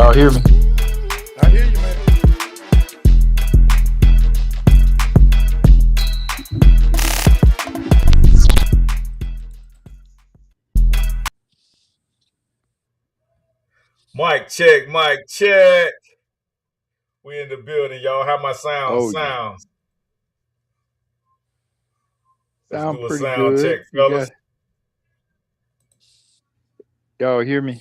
Y'all hear me? I hear you, man. Mic check, mic check. We in the building, y'all. How my sounds? Sounds. Let's Sound do a pretty sound good. check, fellas. Y'all hear me?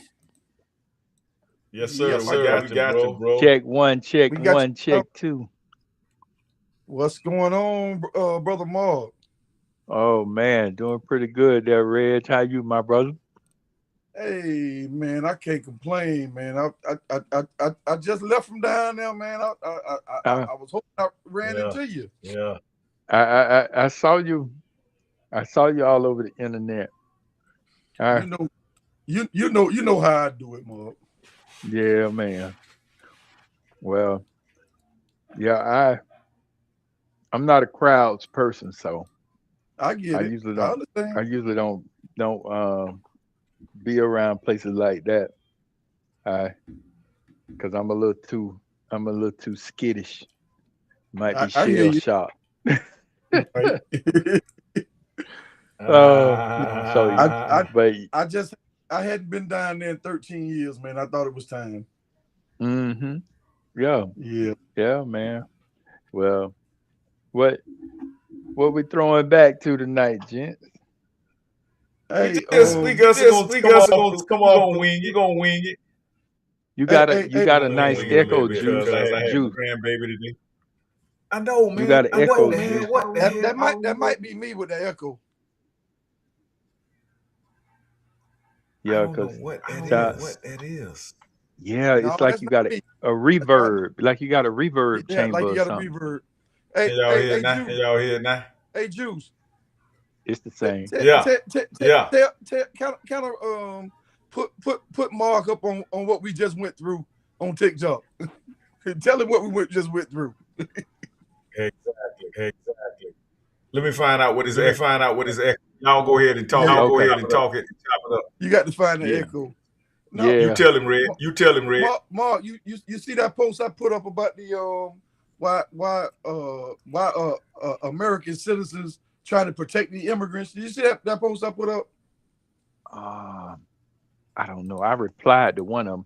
Yes, sir. Yes, We got you, bro. Check one, check We got one, you. check two. What's going on, Brother Mark? Oh man, doing pretty good there, Reg. How you, my brother? Hey, man, I can't complain, man. I just left from down there, man. I was hoping I ran into you. Yeah. I saw you. I saw you all over the internet. You know how I do it, Mark. Yeah, man. Well, yeah, I'm not a crowds person, so I get I it. usually I don't. understand. I usually don't be around places like that. Because I'm a little too skittish. Might be I hear shell you. shocked. Right? I hadn't been down there in 13 years, man. I thought it was time. Mm-hmm. Yeah. Yeah. Yeah, man. Well, what we throwing back to tonight, gents? Hey, we got to come on. You gonna wing it. You got a nice echo, Juice. I had Juice. grandbaby today. I know, man. You got an echo, man. Juice. What that might be me with the echo. Yeah, because what that is. Yeah, it's like you got a reverb, like you got a reverb chamber. Like you got or a something. reverb. Hey, y'all hear it now? Hey, Juice. It's the same. Kind of put Mark up on what we just went through on TikTok. Tell him what we just went through. Exactly. Let me find out what is echo. Y'all go ahead and talk. Yeah. Go ahead and talk it. Chop it up. You got to find the echo. No, yeah. You tell him, Red. Mark, you see that post I put up about the why American citizens trying to protect the immigrants? Did you see that post I put up? I don't know. I replied to one of them.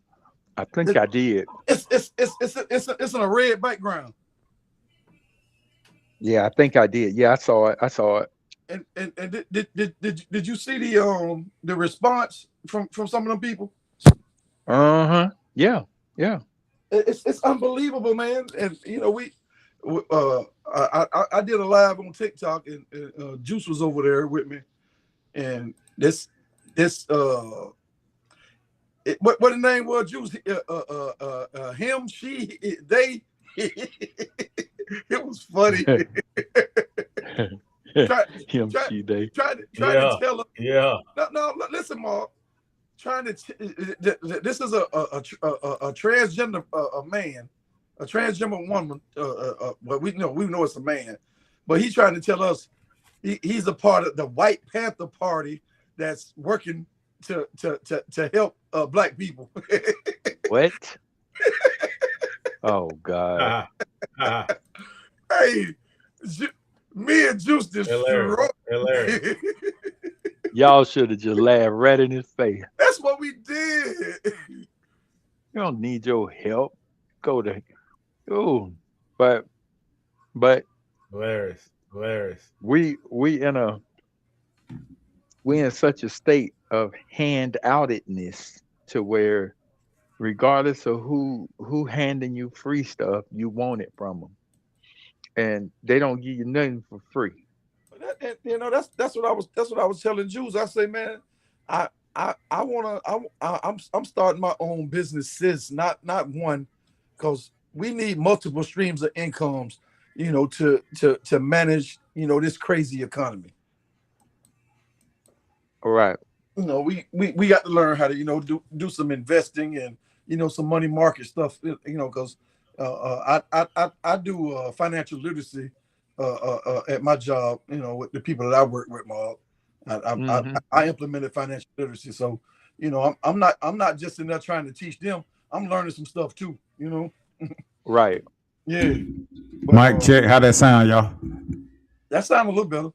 I think I did. It's in a red background. Yeah, I think I did. Yeah, I saw it. And did you see the response from some of them people? Yeah. It's unbelievable, man. And I did a live on TikTok, and Juice was over there with me. And what the name was, Juice? Him, she, they. It was funny. Try to tell them. Yeah. No. Listen, Mark. This is a transgender man, a transgender woman. Well, we know it's a man, but he's trying to tell us he's a part of the White Panther Party that's working to help black people. What? Oh God. Hey, me and Juice destroyed. Hilarious. Y'all should have just laughed right in his face. That's what we did. You don't need your help. Go to but hilarious. We in such a state of hand-outedness to where regardless of who handing you free stuff, you want it from them. And they don't give you nothing for free. That's what I was telling Jules. I say, man, I'm starting my own businesses, not one, because we need multiple streams of incomes, to manage, this crazy economy. All right. We got to learn how to, do some investing and, some money market stuff, because I do financial literacy at my job, with the people that I work with, Mark. I implemented financial literacy. So, I'm not just in there trying to teach them. I'm learning some stuff too. You know. Right. Yeah. But, Mic check. How that sound, y'all? That sounds a little better.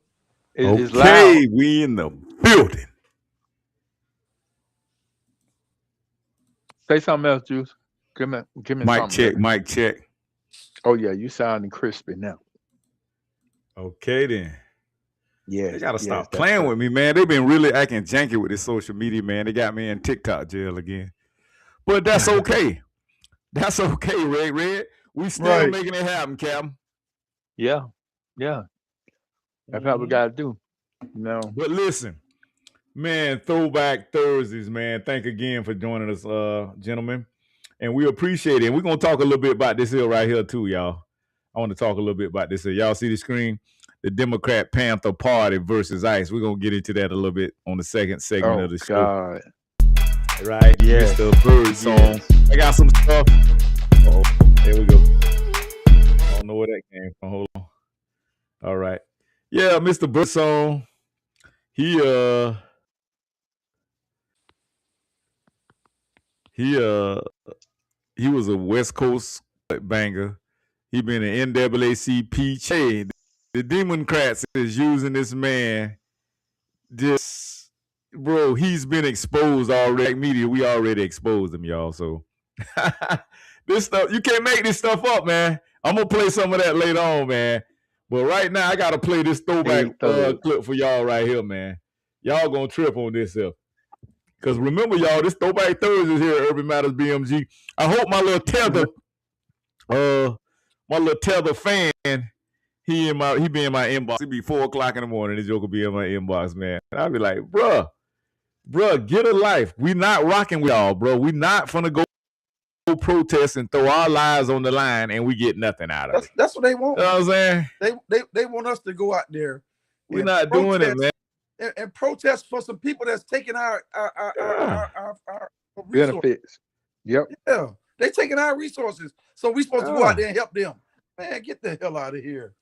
It's loud. Okay, we in the building. Say something else, Juice. Give me Mic something. check. Mic check. Oh yeah, you sounding crispy now. Okay then. Yeah. They gotta stop playing with me, man. They've been really acting janky with this social media, man. They got me in TikTok jail again. But that's okay. That's okay, Red. We still making it happen, Captain. Yeah. Yeah. That's how we gotta do. No. But listen, man, Throwback Thursdays, man. Thank again for joining us, gentlemen. And we appreciate it. And we're gonna talk a little bit about this here right here, too, y'all. I want to talk a little bit about this here. Y'all see the screen? The Democrat Panther Party versus ICE. We're gonna get into that a little bit on the second segment of the show. God. Right? Yes. Mr. Bird song. I got some stuff. Oh, there we go. I don't know where that came from. Hold on. All right. Yeah, Mr. Bird song. He was a West Coast banger. He been an NAACP chain. The Democrats is using this man. Just, bro, he's been exposed already. Media, we already exposed him, y'all. So this stuff, you can't make this stuff up, man. I'm gonna play some of that later on, man. But right now, I gotta play this throwback clip for y'all right here, man. Y'all gonna trip on this stuff. Because remember, y'all, this Throwback Thursday here at Urban Matters BMG. I hope my little tether fan, he be in my inbox. It be 4 o'clock in the morning. This joke will be in my inbox, man. And I'll be like, bruh, get a life. We not rocking with y'all, bro. We not finna go protest and throw our lives on the line and we get nothing out of it. That's what they want. You know what I'm saying? They want us to go out there. We're not doing it, man. And protest for some people that's taking our benefits. Yep. Yeah, they taking our resources, so we supposed to go out there and help them. Man, get the hell out of here.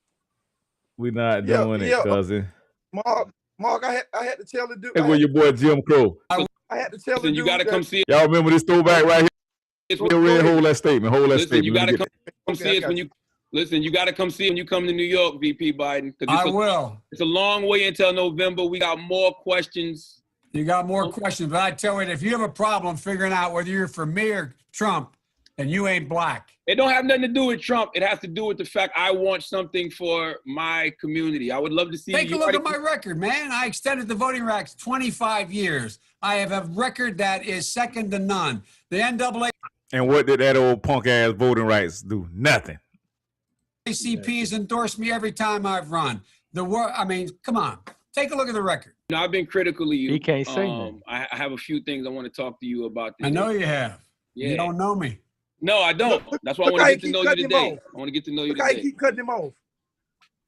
We're not doing it, cousin. Mark, I had to tell the dude. Hey, where your boy Jim Crow? I had to tell the dude. You gotta come see it. Y'all remember this throwback right here? Hold that statement. Listen, you gotta come see it when you. Listen, you got to come see it when you come to New York, VP Biden. I will. It's a long way until November. We got more questions. You got more questions, but I tell you, if you have a problem figuring out whether you're for me or Trump, then you ain't black. It don't have nothing to do with Trump. It has to do with the fact I want something for my community. I would love to see. Take a look at my record, man. I extended the voting rights 25 years. I have a record that is second to none. The NAA. And what did that old punk ass voting rights do? Nothing. ACP has endorsed me every time I've run. I mean, come on. Take a look at the record. You know, I've been critical of you. He can't say that. I have a few things I want to talk to you about. I know you have. Yeah. You don't know me. No, I don't. That's why I want to get to know you today. I want to get to know you today. I keep cutting him off.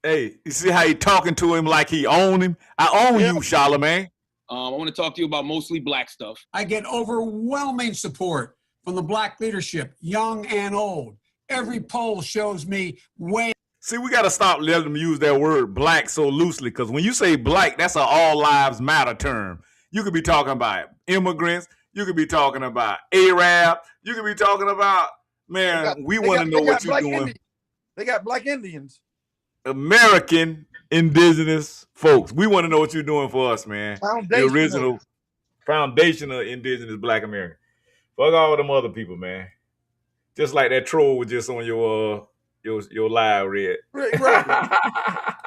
Hey, you see how he talking to him like he own him? I own you, Charlamagne. I want to talk to you about mostly black stuff. I get overwhelming support from the black leadership, young and old. Every poll shows me way. See, we got to stop letting them use that word black so loosely, because when you say black, that's an all lives matter term. You could be talking about immigrants. You could be talking about Arab. You could be talking about, man, we want to know what you're doing. They got black Indians. American indigenous folks. We want to know what you're doing for us, man. The original foundational indigenous black American. Fuck all them other people, man. Just like that troll was just on your live, Red. Right.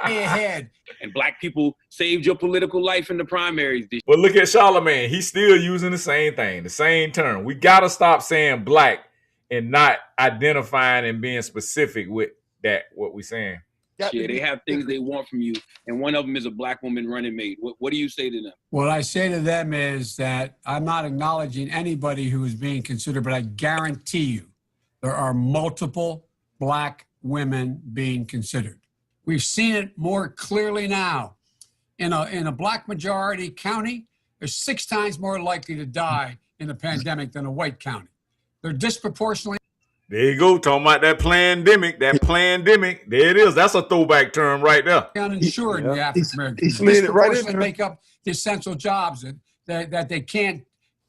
Ahead. And black people saved your political life in the primaries. But look at Charlamagne. He's still using the same thing, the same term. We got to stop saying black and not identifying and being specific with that, what we're saying. Yeah, they have things they want from you, and one of them is a black woman running mate. What do you say to them? What I say to them is that I'm not acknowledging anybody who is being considered, but I guarantee you there are multiple black women being considered. We've seen it more clearly now. In a black majority county, they're 6 times more likely to die in the pandemic than a white county. They're disproportionately. There you go, talking about that plandemic. There it is. That's a throwback term right there. Uninsured in the African Americans. He slid it right in there. Make up the essential jobs that they can't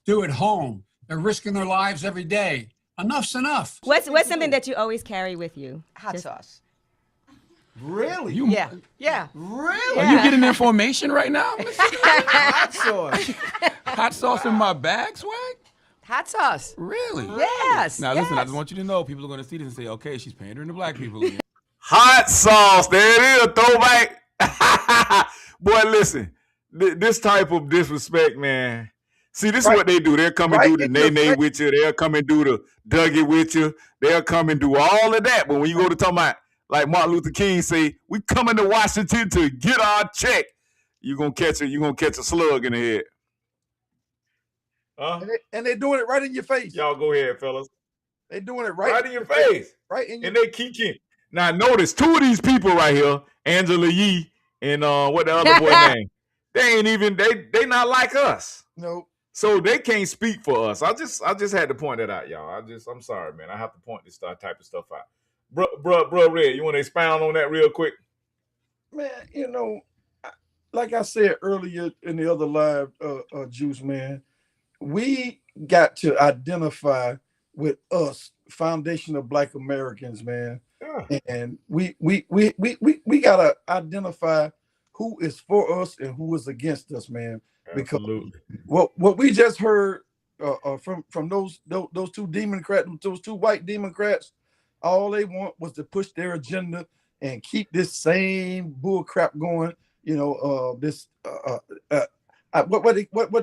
do at home. They're risking their lives every day. Enough's enough. What's something that you always carry with you? Hot sauce. Really? Yeah. Yeah. Really? Are you getting information right now? Hot sauce. Hot sauce in my bag, Swag? Hot sauce. Really? Yes. Now listen, I yes. just want you to know, people are going to see this and say, okay, she's pandering to black people again. Hot sauce. There it is. Throwback. Boy, listen. This type of disrespect, man. See, this is what they do. They'll come and do the nay-nay with you. They'll come and do the Dougie with you. They'll come and do all of that. But when you go to talk about, like Martin Luther King say, we coming to Washington to get our check, you're gonna catch a slug in the head. And they're doing it right in your face. Y'all go ahead, fellas. They're doing it right in your face. Right in your And they keep. Now notice two of these people right here, Angela Yee and what the other boy name. They ain't even they not like us. No. So they can't speak for us. I just had to point that out, y'all. I'm sorry, man. I have to point this type of stuff out. Bro, Red, you want to expound on that real quick? Man, like I said earlier in the other live, Juice, man, we got to identify with us, foundation of Black Americans, man. Yeah. And we gotta identify who is for us and who is against us, man. Absolutely. Because what we just heard from those two Democrats, those two white Democrats, all they want was to push their agenda and keep this same bull crap going. What did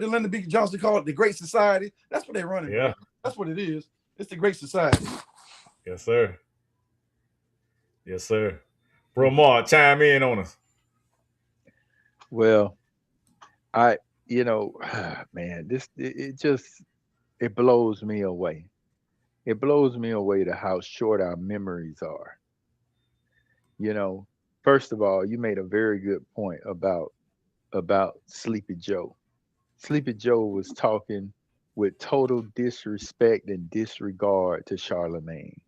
Lyndon B. Johnson call it? The Great Society. That's what they're running. Yeah, that's what it is. It's the Great Society. Yes, sir. Yes, sir. Bro, Mark, chime in on us. Well, man, it blows me away. It blows me away to how short our memories are. First of all, you made a very good point about Sleepy Joe. Sleepy Joe was talking with total disrespect and disregard to Charlemagne.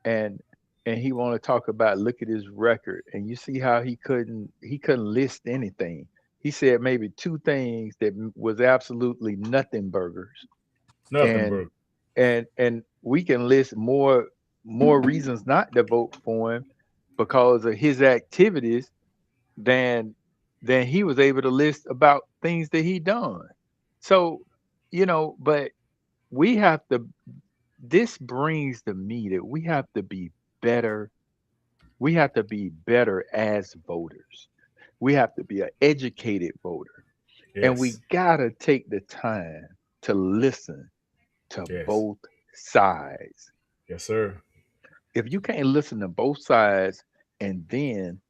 And he want to talk about, look at his record, and you see how he couldn't list anything. He said maybe two things that was absolutely nothing burgers. And we can list more reasons not to vote for him because of his activities than he was able to list about things that he done. So, but we have to, this brings to me that we have to be better. We have to be better as voters. We have to be an educated voter. Yes. And we gotta take the time to listen to both sides. Yes, sir. If you can't listen to both sides and then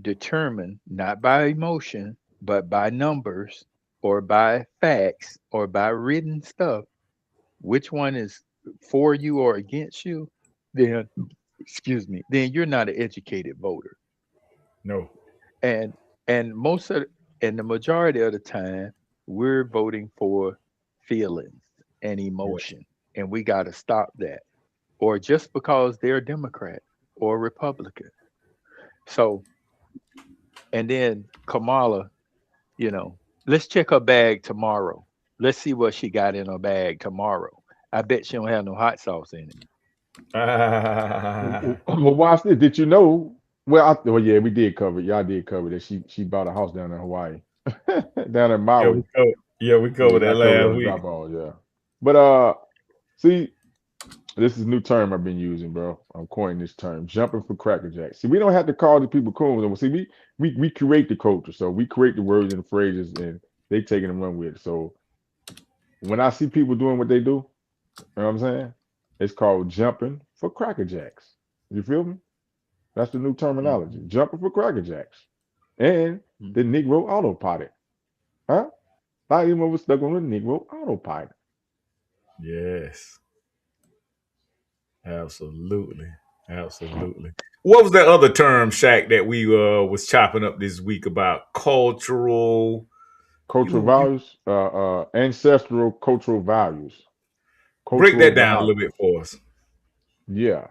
determine, not by emotion, but by numbers or by facts or by written stuff, which one is for you or against you, then you're not an educated voter. No. And the majority of the time, we're voting for feelings and emotion. Yes. And we got to stop that. Or just because they're Democrat or Republican. So, and then Kamala, let's check her bag tomorrow. Let's see what she got in her bag tomorrow. I bet she don't have no hot sauce in it. Well, watch this. Did you know? Well, yeah, we did cover it. Y'all did cover that. She bought a house down in Hawaii, down in Maui. We covered that last week. Yeah. But see, this is a new term I've been using, bro. I'm coining this term, jumping for Cracker Jacks. See, we don't have to call the people coons. See, we create the culture, so we create the words and the phrases, and they taking and run with it. So when I see people doing what they do, you know what I'm saying? It's called jumping for Cracker Jacks. You feel me? That's the new terminology. Mm-hmm. Jumping for Cracker Jacks. And the Negro autopilot. Huh? Not even was stuck on the Negro autopilot. Yes. Absolutely. What was that other term, Shaq, that we was chopping up this week about cultural values? Ancestral cultural values. Break that down a little bit for us. Yeah.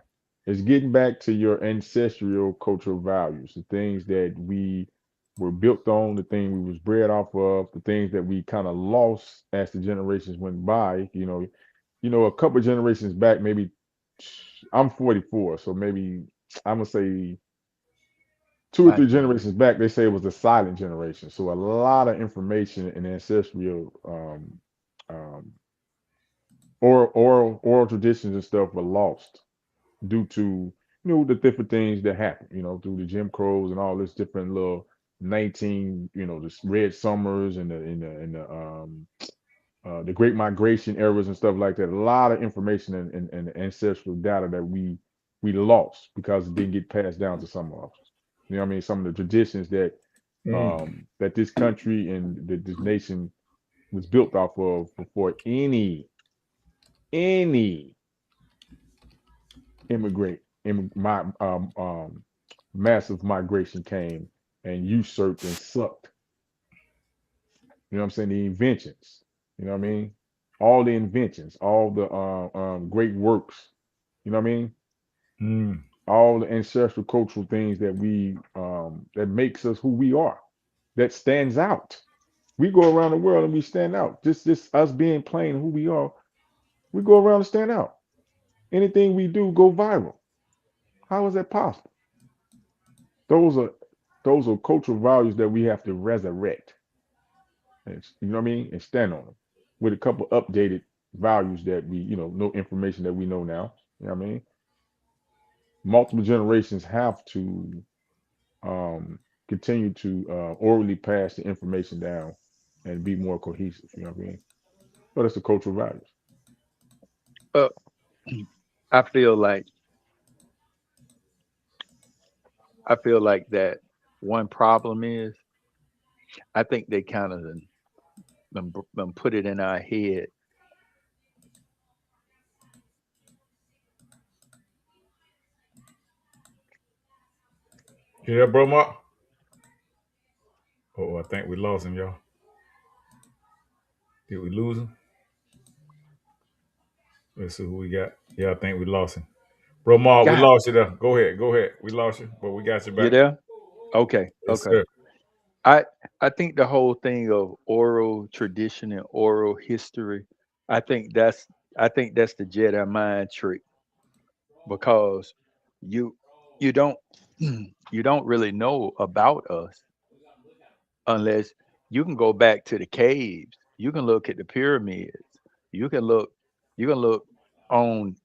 It's getting back to your ancestral cultural values, the things that we were built on, the things we was bred off of, the things that we kind of lost as the generations went by. You a couple generations back, maybe I'm 44, so maybe I'm gonna say two or three generations back, they say it was the silent generation. So a lot of information and ancestral oral traditions and stuff were lost due to the different things that happened, through the Jim Crows and all this different little 19, the Red Summers and the Great Migration eras and stuff like that. A lot of information and ancestral data that we lost because it didn't get passed down to some of us. You know what I mean? Some of the traditions that that this country and this nation was built off of before any immigrant my massive migration came and usurped and sucked. You know what I'm saying? The inventions. You know what I mean? All the inventions, all the great works. You know what I mean? Mm. All the ancestral cultural things that we that makes us who we are, that stands out. We go around the world and we stand out. Just us being plain who we are, we go around and stand out. Anything we do go viral. How is that possible? Those are those are cultural values that we have to resurrect. And, you know what I mean? And stand on them with a couple updated values that we, know information that we know now. You know what I mean? Multiple generations have to continue to orally pass the information down and be more cohesive. You know what I mean? So that's the cultural values. Uh, I feel like that one problem is I think they kind of done put it in our head. Yeah, bro, Mark. Oh, I think we lost him, y'all. Did we lose him? Let's see who we got. Yeah, I think we lost him. Bro, Mark, we God, lost you there. Go ahead, go ahead. We lost you, but we got you you back. there? Okay, Yes, okay. sir. I I think the whole thing of oral tradition and oral history, I think that's I think that's the Jedi mind trick because you you don't you don't really know about us unless you can go back to the caves. You can look at the pyramids. You can look you can look on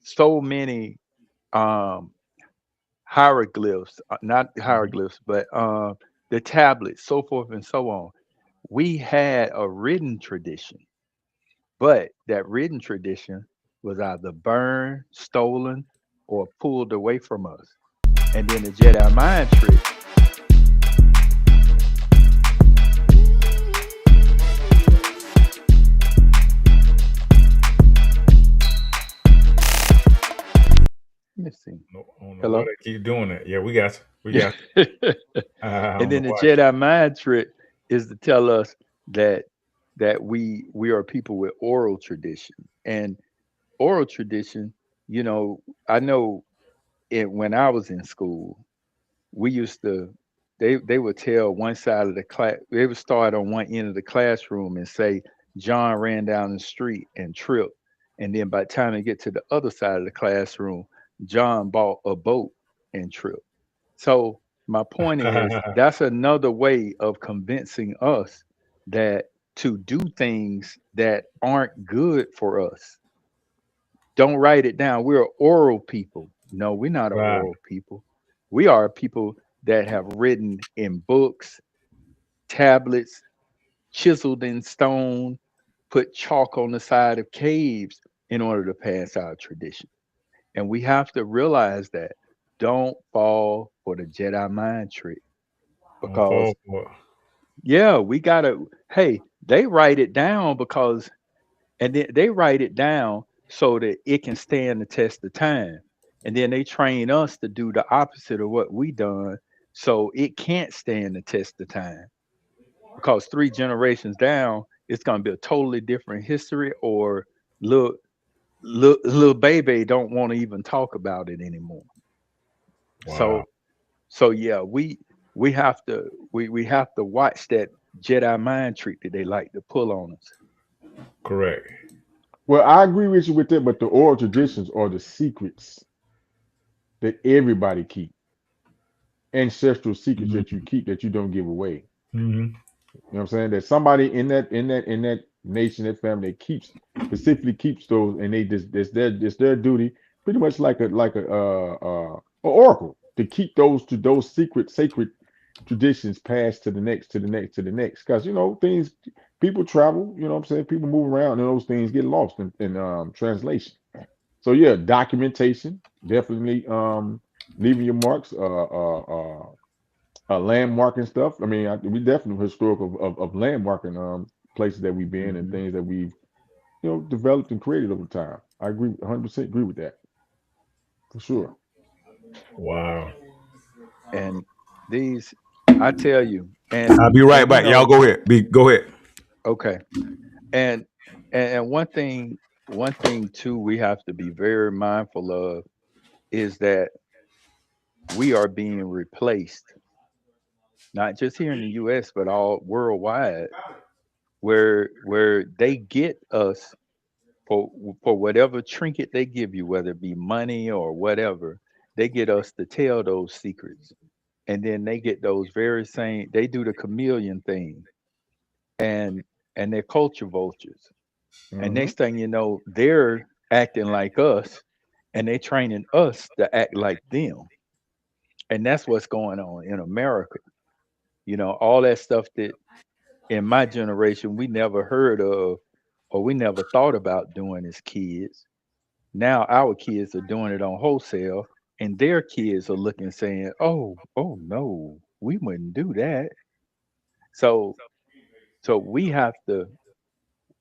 so many um hieroglyphs, not Mhm. hieroglyphs, but the tablets, so forth and so on. We had a written tradition, but that written tradition was either burned, stolen, or pulled away from us. And then the Jedi mind trick. Let me see. No, I don't know why Hello. they keep doing that. Yeah, we got you. We got you. I And don't know then the why. Jedi mind trick is to tell us that we are people with oral tradition and oral tradition. You know, I know it when I was in school. We used to they would tell one side of the class, they would start on one end of the classroom and say John ran down the street and tripped, and then by the time they get to the other side of the classroom, John bought a boat and tripped. So my point is that's another way of convincing us that to do things that aren't good for us. Don't write it down. We're oral people. No, we're not an Right. oral people. We are people that have written in books, tablets, chiseled in stone, put chalk on the side of caves in order to pass our tradition. And we have to realize that. Don't fall for the Jedi mind trick Don't fall because, for it. yeah, we got to, hey, they write it down because and then they write it down so that it can stand the test of time. And then they train us to do the opposite of what we done so it can't stand the test of time. Because three generations down, it's gonna be a totally different history or little baby don't want to even talk about it anymore. Wow. So yeah, we have to watch that Jedi mind trick that they like to pull on us. Correct. Well, I agree with you with that, but the oral traditions are the secrets that everybody keep, ancestral secrets that you keep that you don't give away. Mm-hmm. You know what I'm saying? There's somebody in that nation, that family that keeps specifically keeps those, and they just it's their duty, pretty much like a oracle to keep those secret sacred traditions passed to the next, to the next, to the next. Because things, people travel. You know what I'm saying? People move around, and those things get lost in translation. So yeah, documentation definitely. Leaving your marks. Landmark and stuff. I mean, we definitely historical of landmarking places that we've been and Mm-hmm. things that we've developed and created over time. I agree, 100% agree with that for sure. Wow. And these, I tell you, and I'll be and right back. Y'all go ahead. Go ahead. okay, and and one thing too we have to be very mindful of is that we are being replaced, not just here in the U.S. but all worldwide, where they get us for whatever trinket they give you, whether it be money or whatever, they get us to tell those secrets, and then they get those very same. They do the chameleon thing, and they're culture vultures. And Hmm. next thing you know, they're acting like us, and they're training us to act like them. And that's what's going on in America. All that stuff that in my generation we never heard of or we never thought about doing as kids. Now our kids are doing it on wholesale, and their kids are looking saying, "Oh no, we wouldn't do that." So we have to.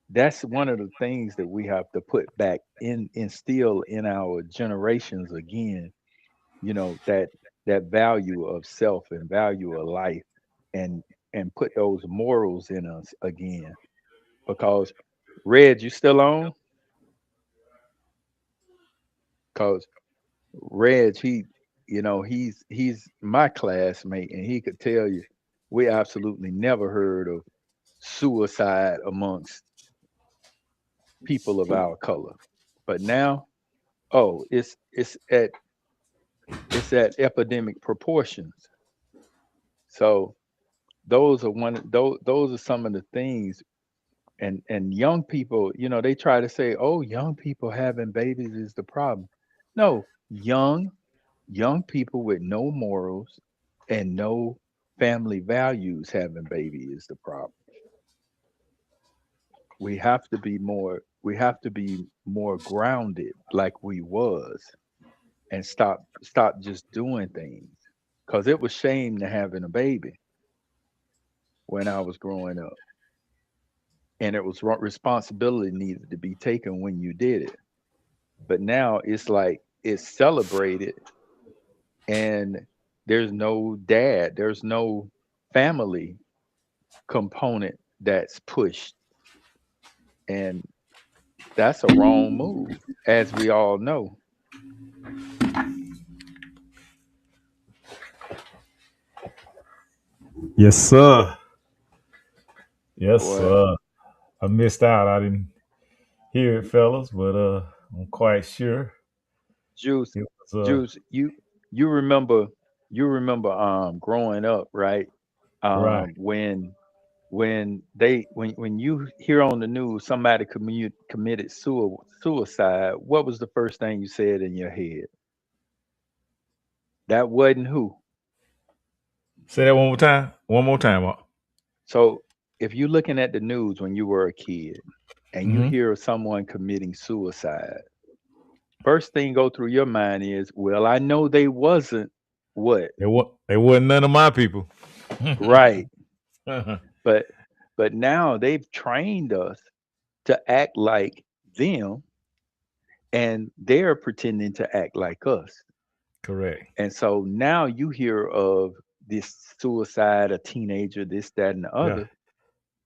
That's one of the things that we have to put back in, instill in our generations again. That value of self and value of life, and put those morals in us again. Because Red, you still on? Because Reg, he's my classmate, and he could tell you we absolutely never heard of suicide amongst people of our color. But now, oh, it's at epidemic proportions. So those are some of the things. And young people, they try to say, oh, young people having babies is the problem. No, young people with no morals and no family values having baby is the problem. We have to be more grounded like we was, and stop just doing things. Cause it was shame to having a baby when I was growing up, and it was responsibility needed to be taken when you did it. But now it's like it's celebrated, and there's no dad, there's no family component that's pushed, and that's a wrong move, as we all know. Yes, sir. Yes, Boy, sir. I missed out. I didn't hear it, fellas, but I'm quite sure Juice, it was Juice, you remember growing up, right? right. When you hear on the news somebody committed suicide, what was the first thing you said in your head? That wasn't who. Say that one more time. One more time, Mark. So if you're looking at the news when you were a kid and you Mm-hmm. hear of someone committing suicide, first thing go through your mind is, well, I know they wasn't what? They wasn't none of my people. Right. But now they've trained us to act like them, and they're pretending to act like us. Correct. And so now you hear of this suicide, a teenager, this, that, and the Yeah. other.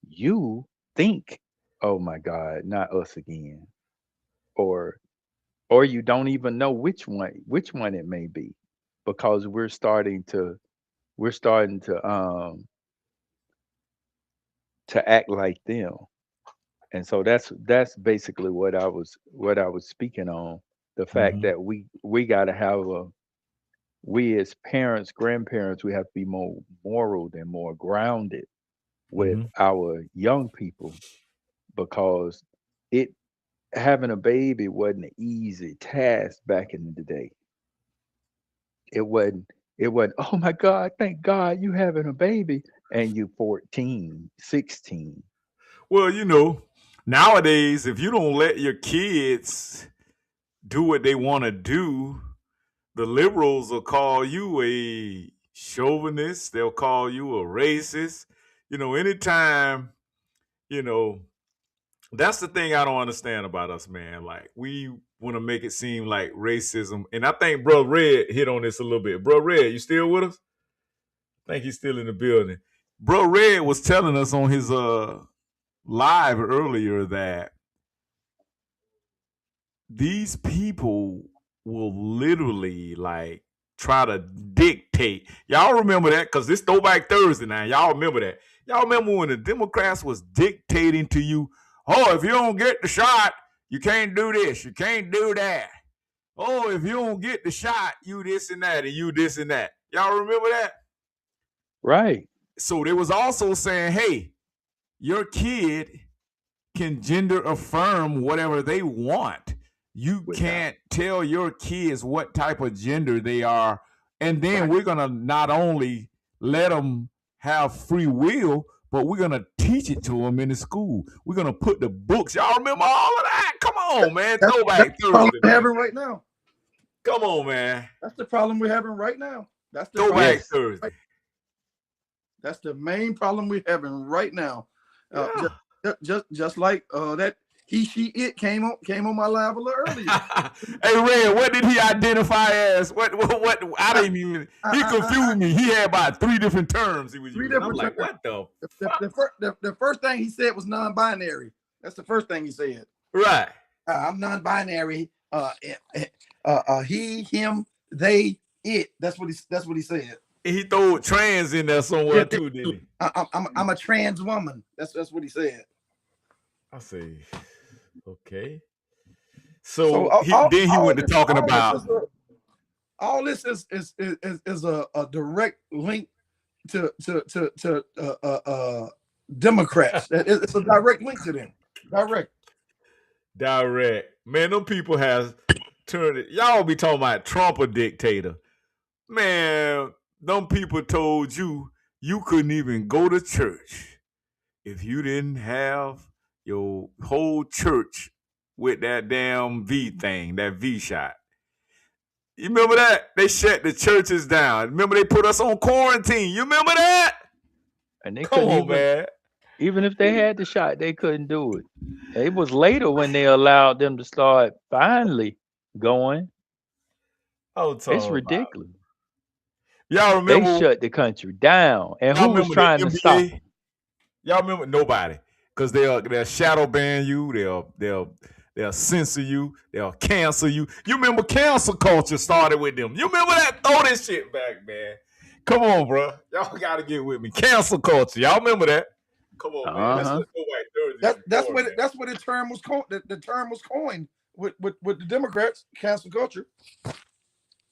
You think, oh my God, not us again. Or you don't even know which one it may be, because we're starting to act like them. And so that's basically what I was speaking on. The fact Mhm. that we got to have we as parents, grandparents, we have to be more moral and more grounded with Mhm. our young people, because it having a baby wasn't an easy task back in the day. It wasn't, oh my God, thank God you having a baby and you 14, 16. Well, you know, nowadays, if you don't let your kids do what they want to do, the liberals will call you a chauvinist. They'll call you a racist. Anytime, you know, that's the thing I don't understand about us, man. Like, we want to make it seem like racism. And I think Bro Red hit on this a little bit. Bro Red, you still with us? I think he's still in the building. Bro Red was telling us on his live earlier that these people will literally like try to dictate. Y'all remember that? Because this Throwback Thursday now. Y'all remember that. Y'all remember when the Democrats was dictating to you, oh, if you don't get the shot, you can't do this, you can't do that. Oh, if you don't get the shot, you this and that, and you this and that. Y'all remember that? Right. So they was also saying, hey, your kid can gender affirm whatever they want. You Without. can't tell your kids what type of gender they are. And then Right. we're going to not only let them have free will, but we're going to teach it to them in the school. We're going to put the books. Y'all remember all of that? Come on, man. That's Throwback the problem Thursday, we're man. having right now. Come on, man. That's the problem we're having right now. That's the problem. Throwback Yes. Thursday. That's the main problem we're having right now. Yeah. Just like that he she it came on my live a little earlier. Hey, Red, what did he identify as? What I didn't even, he confused me. He had about 3 different terms he was Three using. I'm different like, terms. what the The, fuck? the first thing he said was non-binary. That's the first thing he said. Right. I'm non-binary. He, him, they, it. That's what he said. And he threw trans in there somewhere too, didn't he? I'm a trans woman. That's what he said. I see. Okay. So So he all went to this, talking about, all this is a direct link to Democrats. It's a direct link to them. Direct. direct. Man, them people has turned it. Y'all be talking about Trump a dictator. Man, them people told you couldn't even go to church if you didn't have your whole church with that damn V thing, that V shot. You remember that? They shut the churches down. Remember they put us on quarantine. You remember that? And they Come couldn't on, man. even if they had the shot, they couldn't do it. It was later when they allowed them to start finally going. I was It's talking about. ridiculous. Y'all They remember? shut the country down. And Y'all who was remember the trying to stop NBA? them? Y'all remember nobody? Because they'll shadow ban you. They'll censor you. They'll cancel you. You remember cancel culture started with them. You remember that? Throw this shit back, man. Come on, bro. Y'all gotta get with me. Cancel culture. Y'all remember that? Come on, man. That's Uh-huh. what Throwback Thursday before, man. That's what the term was coined. The term was coined with the Democrats. Cancel culture.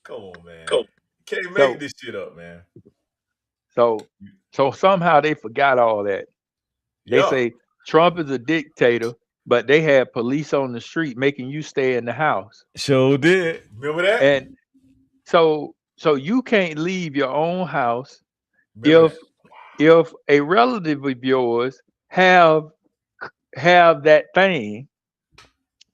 Come on, man. Can't make So this shit up, man. so so somehow they forgot all that. They Yeah. say Trump is a dictator, but they had police on the street making you stay in the house. Sure did. Remember that? And so you can't leave your own house Remember if that? a relative of yours have that thing,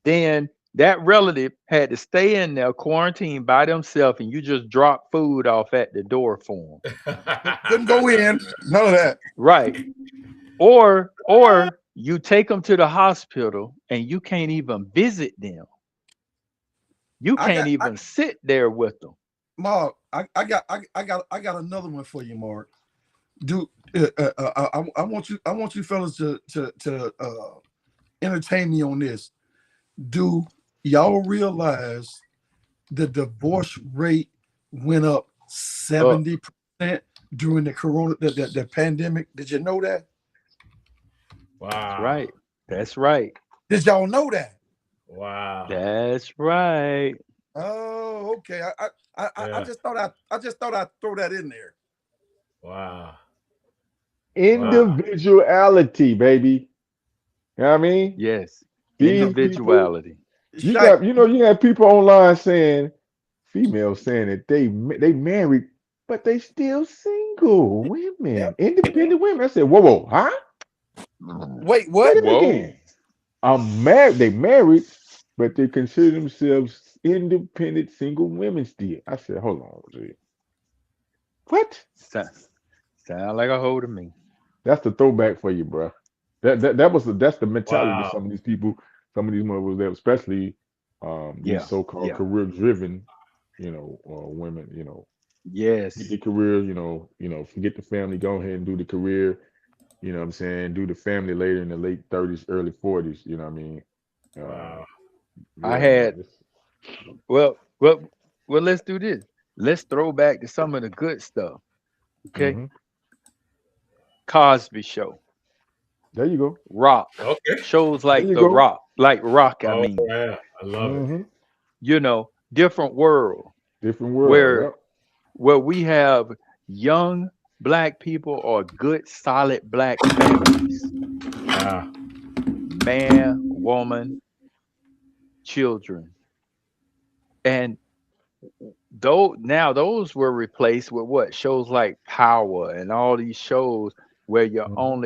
then that relative had to stay in there quarantined by themselves, and you just drop food off at the door for them. Couldn't go in. None of that. Right. Or you take them to the hospital and you can't even visit them. You I can't got even sit there with them. Mark. I got another one for you, Mark. Do I want you fellas to entertain me on this. Do y'all realize the divorce rate went up 70% during the pandemic? Did you know that? That's Wow. right. That's right. Did y'all know that? Wow. That's right. Oh, okay. I Yeah. just thought I'd throw that in there. Wow. Wow. Individuality, baby. You know what I mean? Yes. These people, Individuality. Shite. you have people online saying, females saying that they married, but they still single women, Yep. independent women. I said, whoa, huh? Wait, Say what? that Whoa. again. I'm married. They married, but they consider themselves independent single women still. I said, hold on, G. What? Sound, sound like a hoe to me. That's the throwback for you, bro. That's the mentality of Wow. some of these people, some of these mothers, that especially these Yeah. so-called Yeah. career driven, women, get Yes. the career, forget the family, go ahead and do the career, you know what I'm saying, do the family later in the late 30s, early 40s, you know what I mean? Wow. Um, I yeah, bro. had well well well let's do this. Let's throw back to some of the good stuff. Okay. Hmm. Cosby show. There you go. Rock. Okay. Shows There like you The go. Rock. Like Rock, I Oh mean. yeah. I love it. Hmm. Different world Different world. where Yep. we have young black people or good solid black families. Wow. Man, woman, children. And though now those were replaced with what shows like Power and all these shows where Hmm.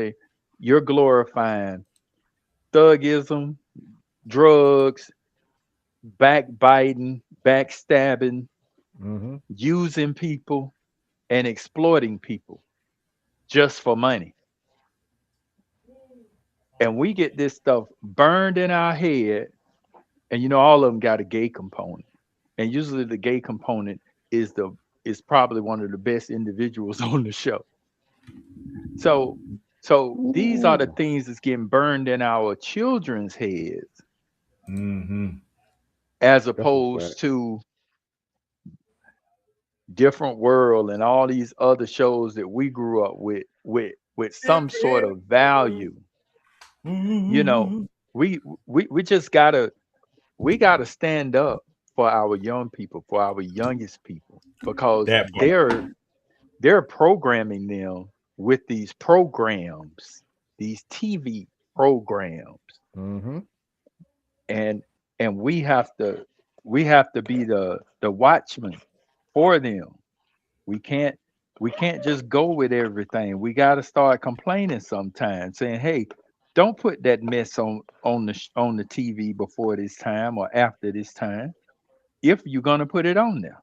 you're glorifying thugism, drugs, backbiting, backstabbing, Hmm. using people, and exploiting people just for money. And we get this stuff burned in our head, and all of them got a gay component. And usually the gay component is the is probably one of the best individuals on the show. So these are the Ooh, things that's getting burned in our children's heads Mm-hmm. as that's a fact. opposed to Different World and all these other shows that we grew up with some sort of value. You know, Mm-hmm. we just gotta stand up for our young people, for our youngest people, because That part. they're programming them with these programs, these TV programs, Hmm. and we have to be the watchman for them. We can't we can't just go with everything. We got to start complaining sometimes, saying, "Hey, don't put that mess on the TV before this time or after this time. If you're gonna put it on there."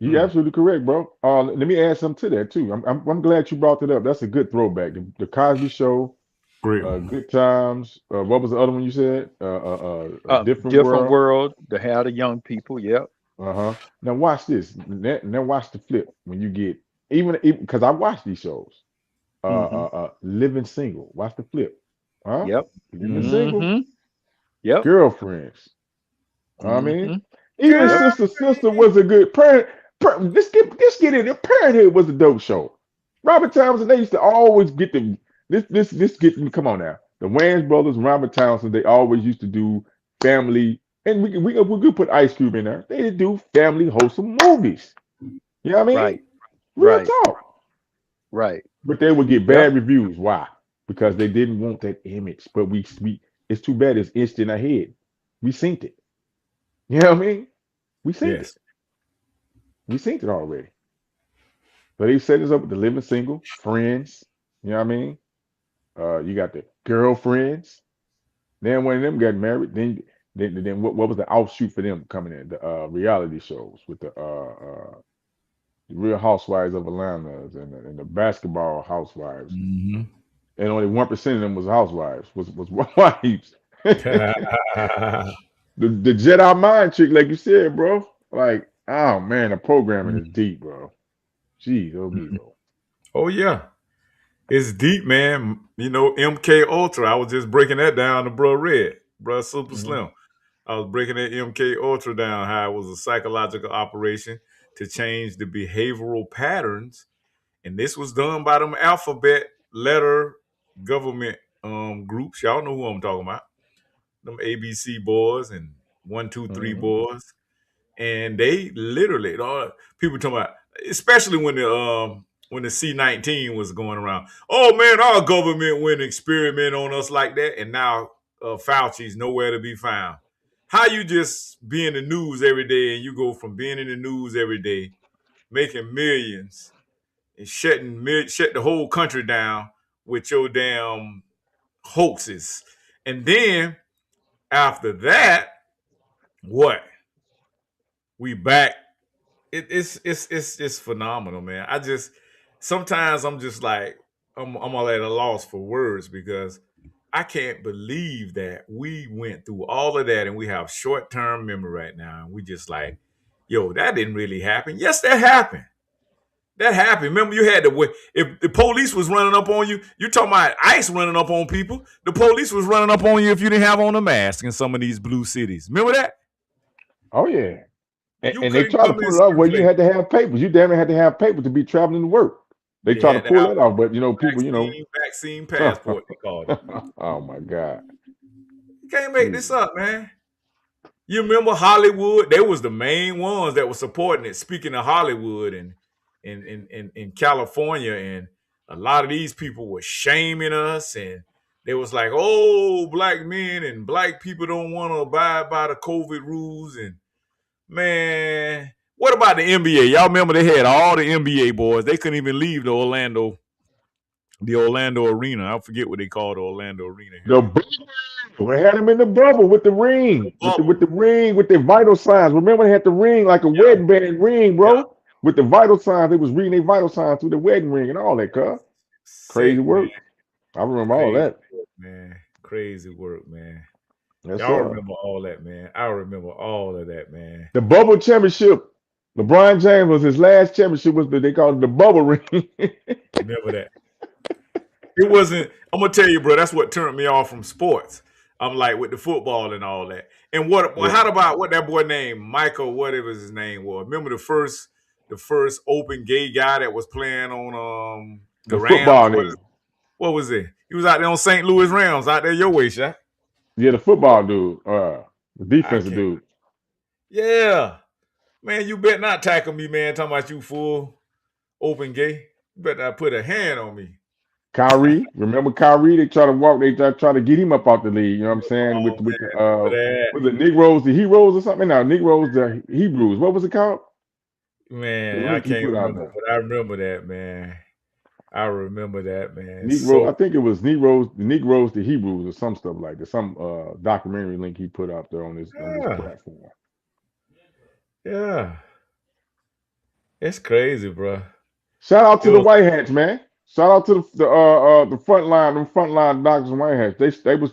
You're Mm. absolutely correct, bro. Let me add something to that too. I'm glad you brought that up. That's a good throwback. The Cosby Show, Great one. Good Times. What was the other one you said? A Different Different World. world to have the young people. Yep. Uh-huh. Now watch this. Now watch the flip when you get even because I watch these shows. Hmm. Living Single. Watch the flip. Huh? Yep. Living Mm-hmm. Single. Hmm. Yep. Girlfriends. I mean, Hmm. even Yep. Girl. Sister was a good parent. Let's get in there. Parenthood was a dope show. Robert Townsend, they used to always get them. This get me. Come on now. The Wayans brothers, Robert Townsend, they always used to do family, and we could put Ice Cube in there. They do family wholesome movies. You know what I mean? Right. Real Right. talk. Right. But they would get Yep. bad reviews. Why? Because they didn't want that image. But we it's too bad it's itched in our head. We synced it. You know what I mean? We synced it. Yes. We synced it already. So they set us up with the living single, friends. You know what I mean? You got the girlfriends. Then when them got married, then what was the offshoot for them coming in? The reality shows with the Real Housewives of Atlanta and the basketball housewives. Mm-hmm. And only 1% of them was housewives, was wives. The Jedi mind trick, like you said, bro. Like, oh man, the programming is deep, bro. Jeez, oh me, bro. Oh yeah. It's deep, man. MK Ultra. I was just breaking that down to Bro Red, Bro Super Mhm. Slim. I was breaking that MK Ultra down, how it was a psychological operation to change the behavioral patterns. And this was done by them alphabet letter government groups. Y'all know who I'm talking about. Them ABC boys and 1, 2, 3 Mhm. boys. And they literally, people talking about, especially when the C-19 was going around. Oh man, our government went experiment on us like that, and now Fauci's nowhere to be found. How you just be in the news every day, and you go from being in the news every day, making millions, and shut the whole country down with your damn hoaxes, and then after that, what? We back. It's phenomenal, man. I just sometimes I'm just like I'm all at a loss for words because I can't believe that we went through all of that and we have short term memory right now, and we just like, yo, that didn't really happen. Yes, that happened. That happened. Remember, you had to wait. If the police was running up on you, you're talking about ICE running up on people. The police was running up on you if you didn't have on a mask in some of these blue cities. Remember that? Oh yeah. You And they couldn't tried to come in pull it off certain where you places. had to have papers. You damn near had to have papers to be traveling to work. They They try to had to pull have that off, but people, vaccine passport, they called it. oh my God. You can't make this Jesus. up, man. You remember Hollywood? They was the main ones that were supporting it. Speaking of Hollywood and in California, and a lot of these people were shaming us, and they was like, "Oh, black men and black people don't want to abide by the COVID rules." And man, what about the NBA? Y'all remember they had all the NBA boys? They couldn't even leave the Orlando Arena. I forget what they called the Orlando Arena The here. bubble. We had them in the bubble with the The ring, bubble. with the ring, with their vital signs. Remember they had the ring like a Yeah, wedding band ring, yeah. bro. With the vital signs, they was reading their vital signs through the wedding ring and all that, cuz. Crazy Sick, man. work. I remember all Crazy that. work, man. Crazy work, man. Yes, Y'all sir. remember all that, man. I remember all of that, man. The bubble championship. LeBron James was his last championship was they called it the bubble ring. Remember that. It wasn't, I'm gonna tell you, bro, that's what turned me off from sports. I'm like with the football and all that. And Yeah. how about what that boy named Michael, whatever his name was? Remember the first open gay guy that was playing on the The Rams? football nigga. What was it? He was out there on St. Louis Rams, out there your way, Shaq. Yeah, the football dude. The I defensive can't. dude. Yeah. Man, you better not tackle me, man. Talking about you full open gay. You better not put a hand on me. Kyrie. Remember Kyrie? They try to walk, they try to get him up off the league. You know what I'm saying? Oh With the man, remember that? was it Negroes, the Heroes or something? No, Negroes, the Hebrews. What was it called? The Man, I link he can't put out remember, there. but I remember that, man. I remember that, man. Negro, So I think it was Negroes, the Hebrews, or some stuff like that. Some documentary link he put out there on this yeah, platform. yeah, it's crazy, bro. Shout out It to the was White Hats, man. Shout out to the front line doctors and White Hats.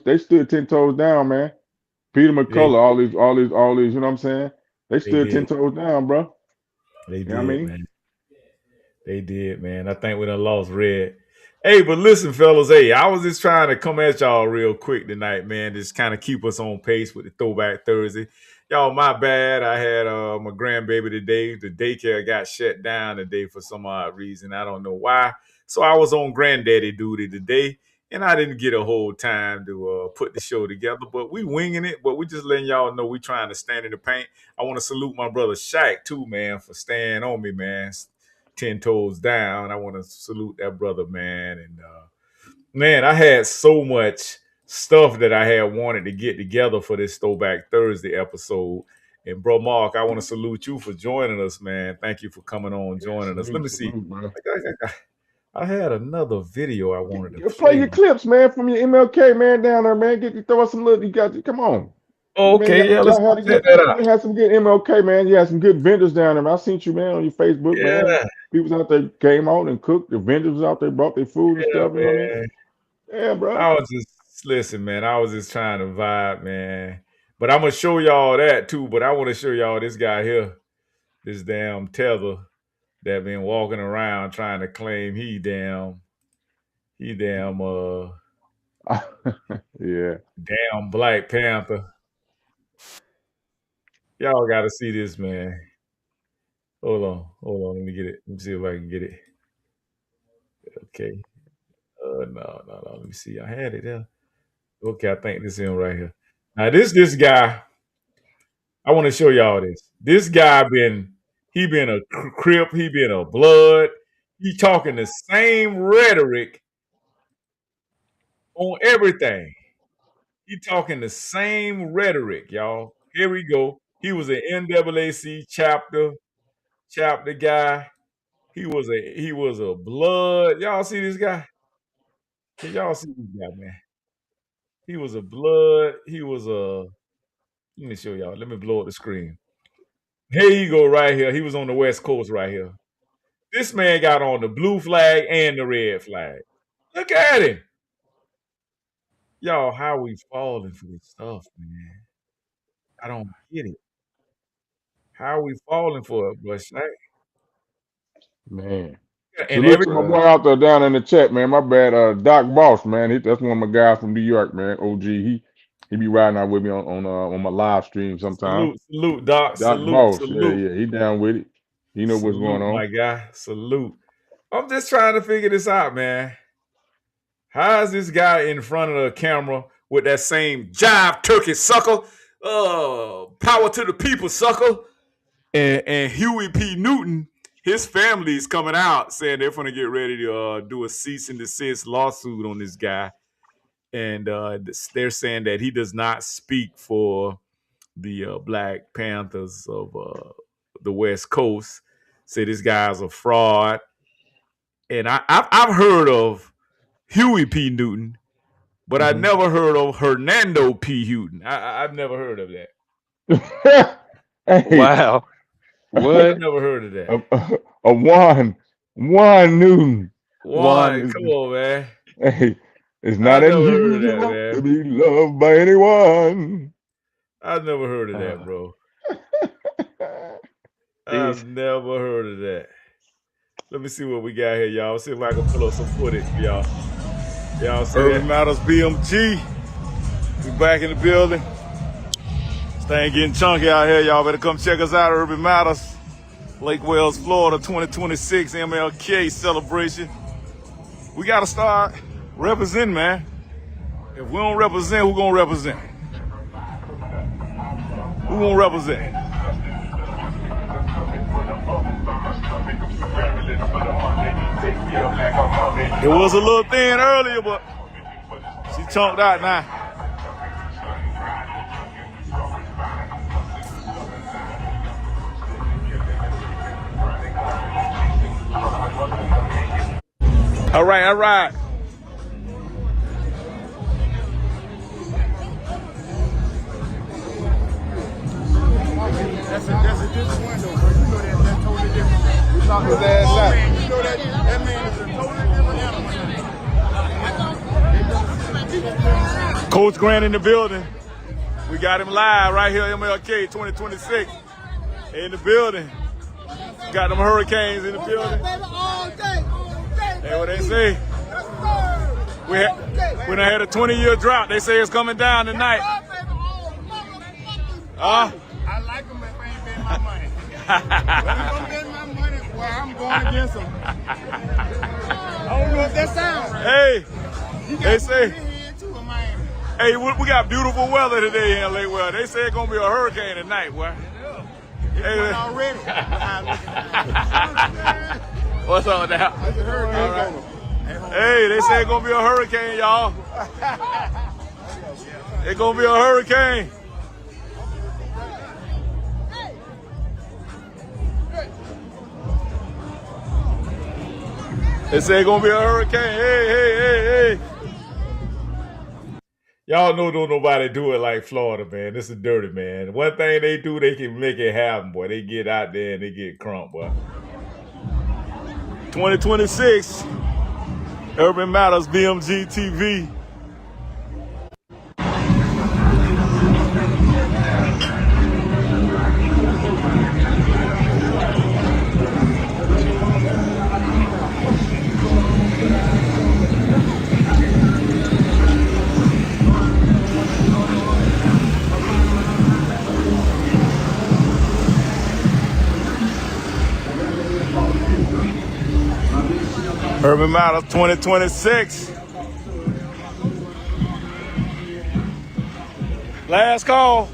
They stood 10 toes down, man. Peter they McCullough, all these, you know what I'm saying? They they stood 10 did, toes down, bro. they You know what I did, mean? man. They did, man. I think we done lost Red. Hey, but listen, fellas. Hey, I was just trying to come at y'all real quick tonight, man. Just kind of keep us on pace with the Throwback Thursday. Y'all, my bad. I had my grandbaby today. The daycare got shut down today for some odd reason. I don't know why. So I was on granddaddy duty today, and I didn't get a whole time to put the show together. But we winging it. But we just letting y'all know we trying to stand in the paint. I want to salute my brother Shaq too, man, for staying on me, man. 10 toes down. I want to salute that brother, man. And man, I had so much stuff that I had wanted to get together for this Throwback Thursday episode. And bro, Mark, I want to salute you for joining us, man. Thank you for coming on, Yeah, joining us. Let me see. salute, bro. I had another video I wanted to Play your play. clips, man, from your MLK, man, down there, man. Throw us some little, come on. Oh, Man, okay, yeah, let's y'all go had a check good, that out. you had some good MLK, man. You had some good vendors down there, man. I seen you, man, on your Facebook, man. Yeah, People out there came out and cooked. The vendors was out there, brought their food and yeah, stuff. You know what I mean? man. Yeah, bro. I was just listen, man. I was just trying to vibe, man. But I'm gonna show y'all that too. But I want to show y'all this guy here, this damn tether that been walking around trying to claim he damn Yeah. damn Black Panther. Y'all got to see this, man. Hold on. Let me get it. Let me see if I can get it. Okay. but no. Let me see. I had it there. Okay, I think this is him right here. Now this guy. I want to show y'all this. This guy he been a Crip. He been a Blood. He talking the same rhetoric on everything. He talking the same rhetoric, y'all. Here we go. He was an NAAC chapter guy. He was a Blood. Y'all see this guy? Can y'all see this guy, man? He was a Blood. He was a. Let me show y'all. Let me blow up the screen. Here you go, right here. He was on the West Coast, right here. This man got on the blue flag and the red flag. Look at him. Y'all, how we falling for this stuff, man? I don't get it. How we falling for it, but Man. and Salute every to my boy out there down in the chat, man. My bad, Doc Boss, man. That's one of my guys from New York, man. OG. He be riding out with me on my live stream sometimes. salute, Doc. Doc Boss, yeah, he down with it. He know what's going Salute, on. my guy. Salute. I'm just trying to figure this out, man. How is this guy in front of the camera with that same jive turkey sucker? Power to the people, sucker. And Huey P. Newton, his family is coming out saying they're going to get ready to do a cease and desist lawsuit on this guy. And they're saying that he does not speak for the Black Panthers of the West Coast. Say this guy's a fraud. And I've heard of Huey P. Newton, but I never heard of Hernando P. Newton. I've never heard of that. Hey, Wow. What? I've never heard of that. a Juan Newton. Juan, come on, man. Hey, it's I not never heard of that, unusual man. to be loved by anyone. I've never heard of that, bro. I've never heard of that. Let me see what we got here, y'all. See if I can pull up some footage for y'all. Y'all see Urban that? Matters BMG. We back in the building. This thing getting chunky out here. Y'all better come check us out, Urban Matters. Lake Wales, Florida, 2026 MLK celebration. We got to start representing, man. If we don't represent, who gonna represent? Who gonna represent? It was a little thin earlier, but she chunked out now. All right. That's a different window, bro. You know that's totally different. We knocked his ass out. Man, you know that man is a totally different animal. Coach Grant in the building. We got him live right here, MLK 2026 in the building. Got them Hurricanes in the building. Hey, what they say? We done had a 20-year drought. They say it's coming down tonight. I like them if they ain't betting my money. But if I'm betting my money, well, I'm going against them. I don't know if that sounds right. Hey, they say. Too, in Miami. Hey, we got beautiful weather today here in Lake Well. They say it's gonna be a hurricane tonight, boy. Hey, already. What's up with that? Hey, they say it's gonna be a hurricane, y'all. It's gonna be a hurricane. They say it's gonna be a hurricane. Hey. Y'all know don't nobody do it like Florida, man. This is dirty, man. One thing they do, they can make it happen, boy. They get out there and they get crunk, boy. 2026, Urban Matters BMG TV. Urban Matters 2026. Last call.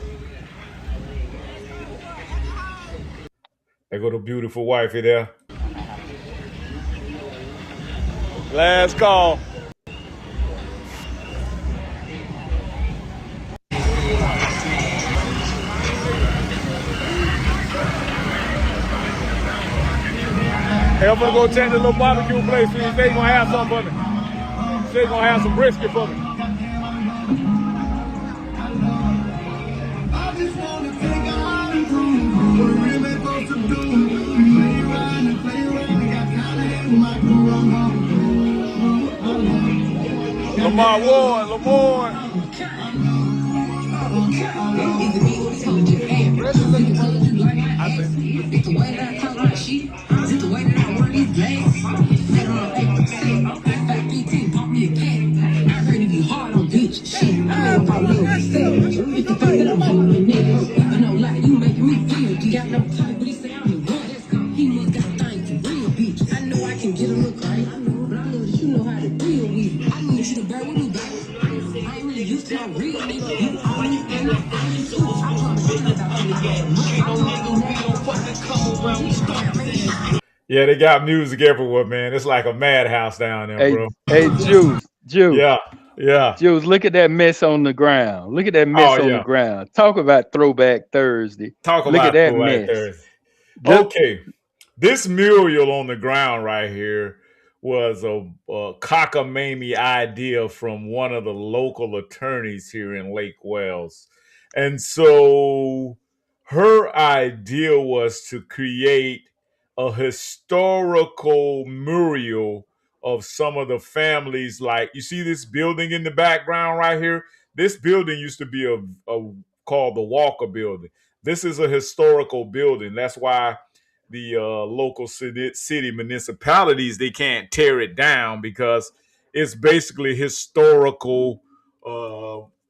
There go the beautiful wifey there. Last call. Hey, I'm gonna go check the little barbecue place. See if they gonna have something for me. See if they gonna have some brisket for me. Lamar Ward, Lamar. Yeah, they got music everywhere, man. It's like a madhouse down there, bro. Hey, Juice, Yeah, yeah. Juice, look at that mess on the ground. Look at that Oh, mess on the yeah. ground. Talk about Throwback Thursday. Talk Look at about that Throwback mess. Thursday. Okay, this mural on the ground right here was a cockamamie idea from one of the local attorneys here in Lake Wales. And so her idea was to create a historical mural of some of the families. Like, you see this building in the background right here? This building used to be called the Walker Building. This is a historical building. That's why the local city municipalities, they can't tear it down, because it's basically historical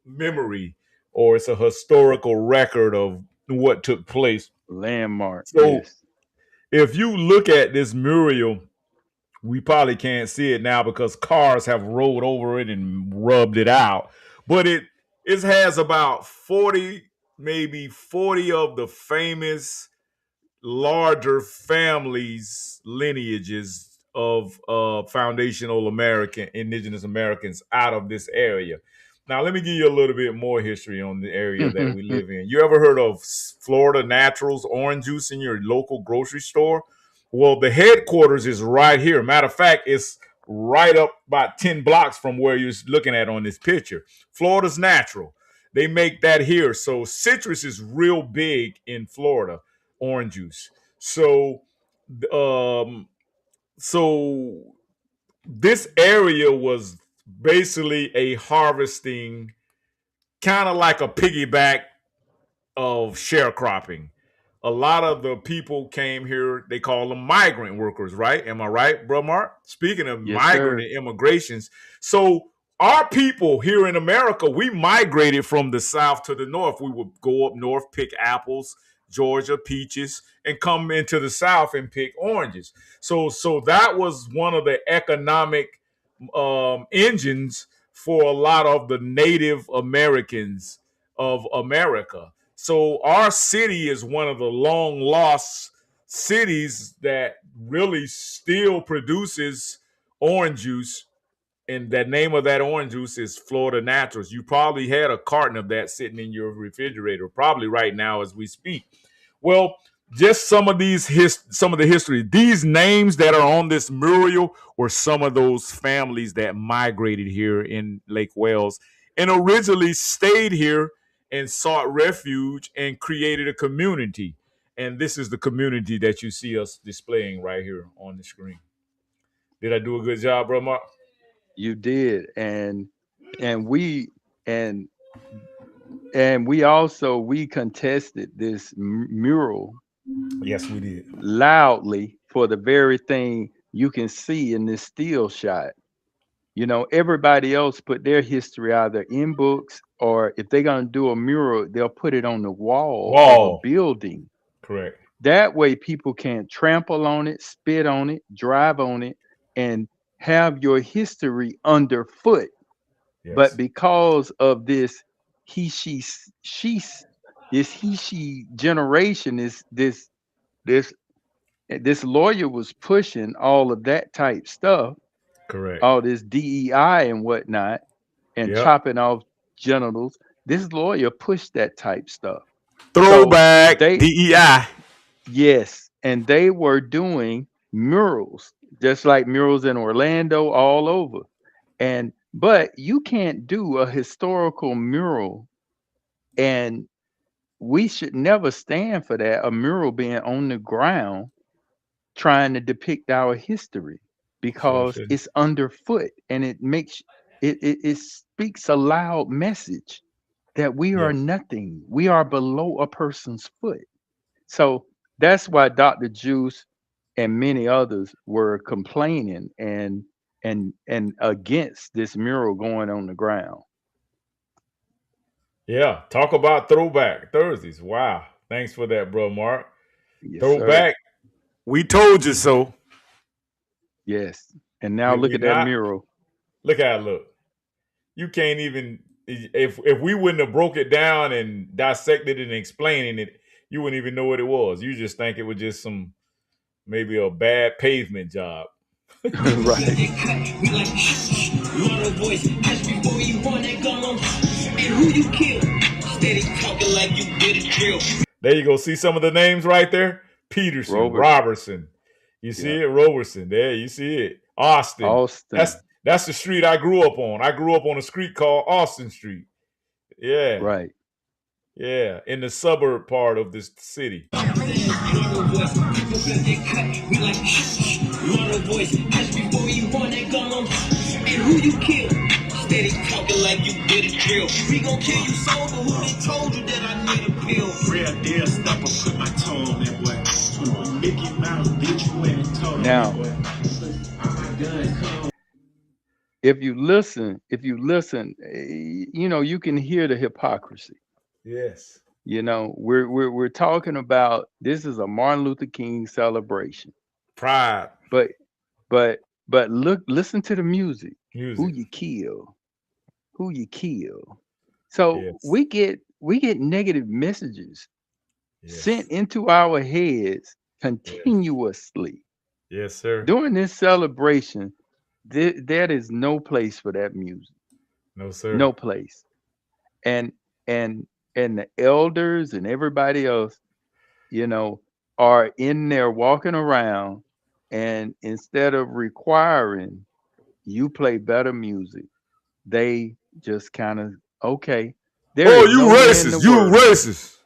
memory, or it's a historical record of what took place. Landmark, So yes. if you look at this mural, we probably can't see it now because cars have rolled over it and rubbed it out. But it has about 40, maybe 40 of the famous larger families, lineages of foundational indigenous Americans out of this area. Now, let me give you a little bit more history on the area that we live in. You ever heard of Florida Naturals orange juice in your local grocery store? Well, the headquarters is right here. Matter of fact, it's right up about 10 blocks from where you're looking at on this picture. Florida's Natural. They make that here. So citrus is real big in Florida, orange juice. So um so this area was basically a harvesting, kind of like a piggyback of sharecropping. A lot of the people came here, they call them migrant workers, right? Am I right, bro, Mark? Speaking of Yes, migrant sir. and immigrations, so our people here in America, we migrated from the south to the north. We would go up north, pick apples, Georgia, peaches, and come into the south and pick oranges. So that was one of the economic engines for a lot of the Native Americans of America. So our city is one of the long lost cities that really still produces orange juice. And the name of that orange juice is Florida Naturals. You probably had a carton of that sitting in your refrigerator, probably right now as we speak. Well, just some of some of the history. These names that are on this mural were some of those families that migrated here in Lake Wales and originally stayed here and sought refuge and created a community. And this is the community that you see us displaying right here on the screen. Did I do a good job, bro, Mark? You did. And we and we also we contested this mural Yes, we did. loudly for the very thing you can see in this still shot. You know, everybody else put their history either in books, or if they're going to do a mural, they'll put it on the wall of a Wall. building. Correct. That way people can't trample on it, spit on it, drive on it, and have your history underfoot. Yes. But because of this she's this he she generation is this this lawyer was pushing all of that type stuff, Correct. all this DEI and whatnot, and Yep. chopping off genitals. This lawyer pushed that type stuff. So Throwback they, DEI. yes, and they were doing murals, just like murals in Orlando, all over. And but you can't do a historical mural, and we should never stand for that. A mural being on the ground trying to depict our history, Sure because should. it's underfoot, and it speaks a loud message that we are Yes. nothing. We are below a person's foot. So that's why Dr. Juice and many others were complaining and against this mural going on the ground. Yeah. Talk about Throwback Thursdays. Wow. Thanks for that, bro, Mark. Yes, sir. Throwback. We told you so. Yes. And now Did look we at that not? mural. Look how it look. You can't even if we wouldn't have broke it down and dissected it and explaining it, you wouldn't even know what it was. You just think it was just some maybe a bad pavement job. Right. There you go. See some of the names right there? Peterson, Robertson. Robertson. You see Yeah. it? Robertson. There, you see it. Austin. Austin. That's the street I grew up on. I grew up on a street called Austin Street. Yeah. Right. Yeah. In the suburb part of this city. Now, if you listen, you can hear the hypocrisy. Yes. We're talking about, this is a Martin Luther King celebration, Pride. but listen to the music. Who you kill. So Yes. we get negative messages Yes. sent into our heads continuously Yes, sir. during this celebration. There is no place for that music. No, sir. No place. And the elders and everybody else, are in there walking around, and instead of requiring you play better music, they just kind of, okay. Oh, you racist. You racist.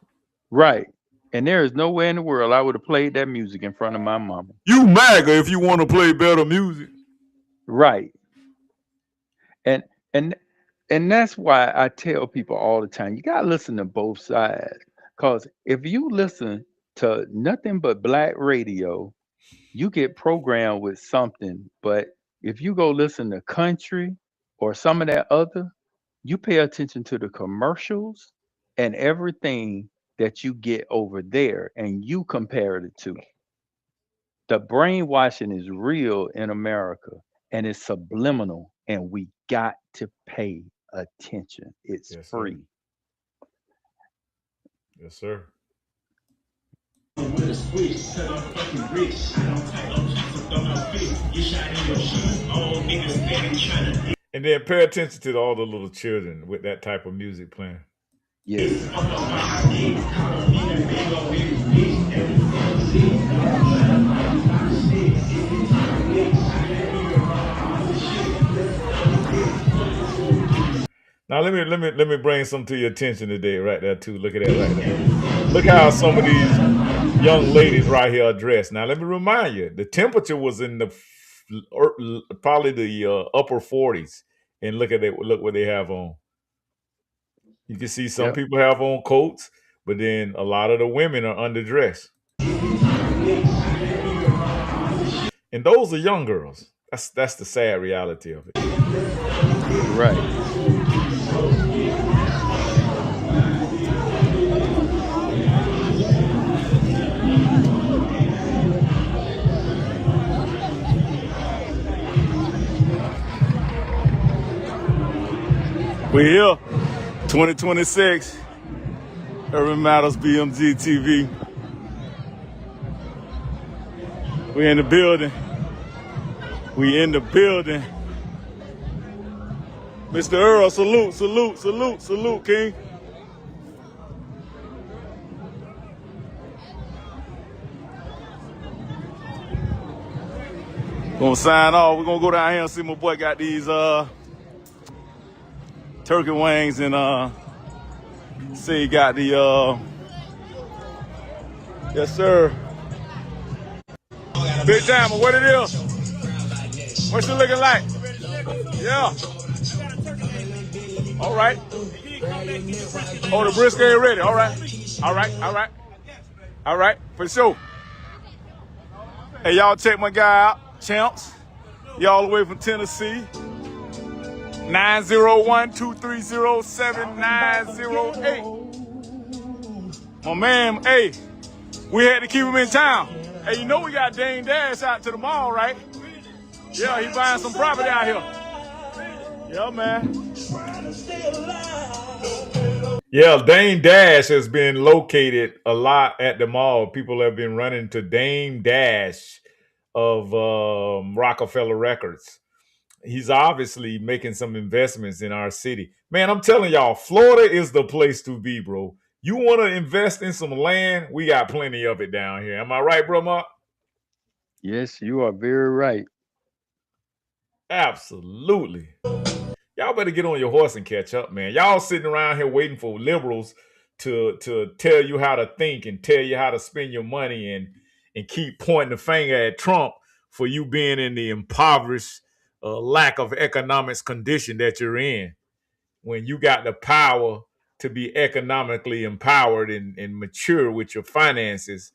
Right. And there is nowhere in the world I would have played that music in front of my mama. You MAGA if you want to play better music. Right. And that's why I tell people all the time, you gotta listen to both sides. Because if you listen to nothing but black radio, you get programmed with something. But if you go listen to country or some of that other, you pay attention to the commercials and everything that you get over there, and you compare the two. The brainwashing is real in America, and it's subliminal, and we got to pay attention. It's Yes, free. Sir. Yes, sir. And then pay attention to all the little children with that type of music playing. Yes. Now let me bring some to your attention today, right there too. Look at that right there. Look how some of these young ladies right here are dressed. Now let me remind you, the temperature was in the probably the upper 40s, and look at that. Look what they have on. You can see some people have on coats, but then a lot of the women are underdressed, and those are young girls. That's the sad reality of it. Right. We're here 2026, Urban Matters BMG TV. We in the building. We in the building. Mr. Earl, salute, salute, salute, salute, King. Gonna sign off. We're gonna go down here and see my boy got these turkey wings and see he got the yes sir. Big time, what it is? What's it looking like? Yeah. All right. Oh, the brisket ain't ready. All right. All right. All right. All right. For sure. Hey, y'all check my guy out. Champs. Y'all all the way from Tennessee. 901-230-7908. My man, hey, we had to keep him in town. Hey, you know we got Dane Dash out to the mall, right? Yeah, he buying some property out here. Yeah, man. Yeah, Dame Dash has been located a lot at the mall. People have been running to Dame Dash of Rockefeller Records. He's obviously making some investments in our city. Man, I'm telling y'all, Florida is the place to be, bro. You want to invest in some land? We got plenty of it down here. Am I right, bro, Mark? Yes, you are very right. Absolutely. Y'all better get on your horse and catch up, man. Y'all sitting around here waiting for liberals to tell you how to think and tell you how to spend your money and keep pointing the finger at Trump for you being in the impoverished lack of economics condition that you're in, when you got the power to be economically empowered and mature with your finances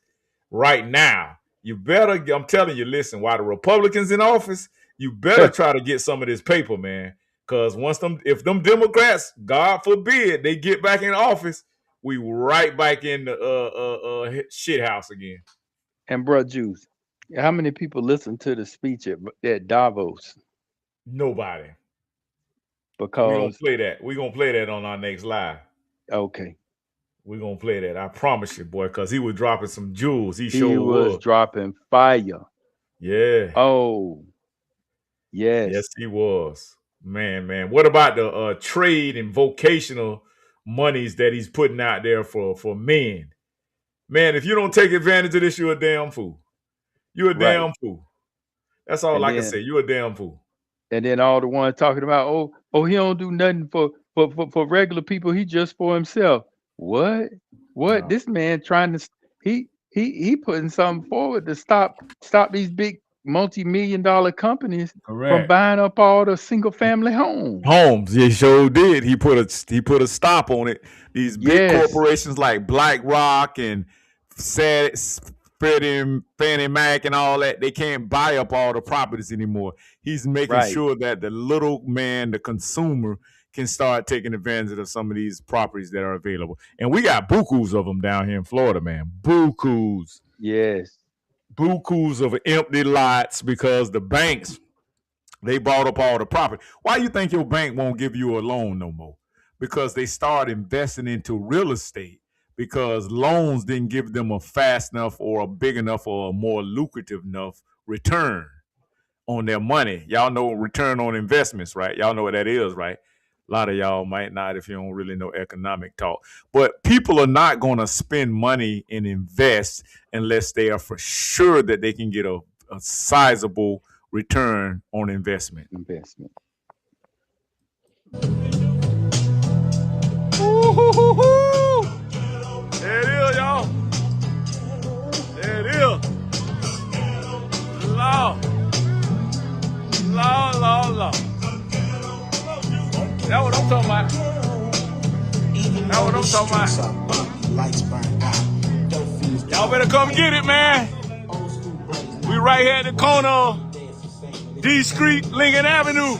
right now. You better, I'm telling you, listen, while the Republicans in office, you better try to get some of this paper, man. Because if them Democrats, God forbid, they get back in office, we right back in the shit house again. And bro, Juice, how many people listened to the speech at Davos? Nobody. Because we're gonna play that. We're gonna play that on our next live. Okay. We're gonna play that. I promise you, boy, because he was dropping some jewels. He was dropping fire. Yeah. Oh. Yes. Yes, he was. Man. What about the trade and vocational monies that he's putting out there for men? Man, if you don't take advantage of this, you're a damn fool. You're a damn fool. That's all I can say. You're a damn fool. And then all the ones talking about, he don't do nothing for regular people. He just for himself. What? No. This man trying to he putting something forward to stop these big multi-million-dollar companies from buying up all the single-family homes. He sure did. He put a stop on it. These big corporations like BlackRock and Fannie Mac and all that, they can't buy up all the properties anymore. He's making sure that the little man, the consumer, can start taking advantage of some of these properties that are available. And we got bukus of them down here in Florida, man. Bukus. Yes. Bukus of empty lots because the banks, they bought up all the property. Why you think your bank won't give you a loan no more? Because they start investing into real estate, because loans didn't give them a fast enough or a big enough or a more lucrative enough return on their money. Y'all know return on investments, right? Y'all know what that is, right? A lot of y'all might not if you don't really know economic talk. But people are not going to spend money and invest unless they are for sure that they can get a sizable return on investment. Ooh-hoo-hoo-hoo. There it is, y'all. There it is. Lord. That's what I'm talking about. Y'all better come get it, man. We right here at the corner of D Street, Lincoln Avenue.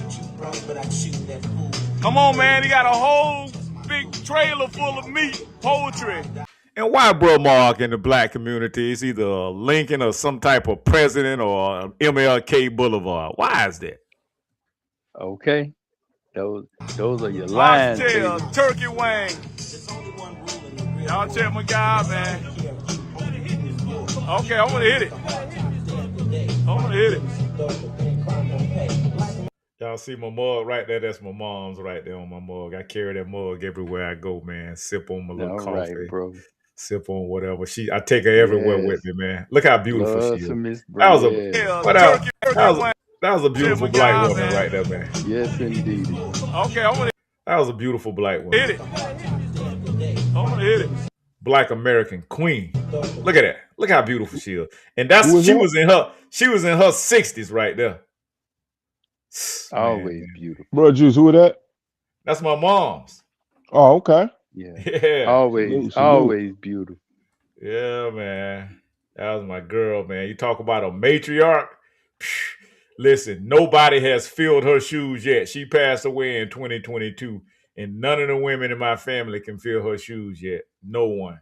Come on, man. He got a whole big trailer full of meat, poultry. And why, bro, Mark, in the black community, is either Lincoln or some type of president or MLK Boulevard? Why is that? Okay. Those are your lines, Oxtail, baby. turkey wing. Y'all check my guy, man. Okay, I'm gonna hit it. Y'all see my mug right there? That's my mom's right there on my mug. I carry that mug everywhere I go, man. Sip on my little All right, coffee. bro. Sip on whatever. I take her everywhere Yes. with me, man. Look how beautiful Love she is. some Miss That was Burnett. that was a beautiful black woman right there, man. Yes, indeed. Okay, that was a beautiful black woman. I'm gonna hit it. Black American queen. Look at that. Look how beautiful she is. And she was in her 60s right there. Always beautiful. Bro, Juice, who was that? That's my mom's. Oh, okay. Yeah. Always beautiful. Yeah, man. That was my girl, man. You talk about a matriarch. Listen, nobody has filled her shoes yet. She passed away in 2022, and none of the women in my family can fill her shoes yet. No one.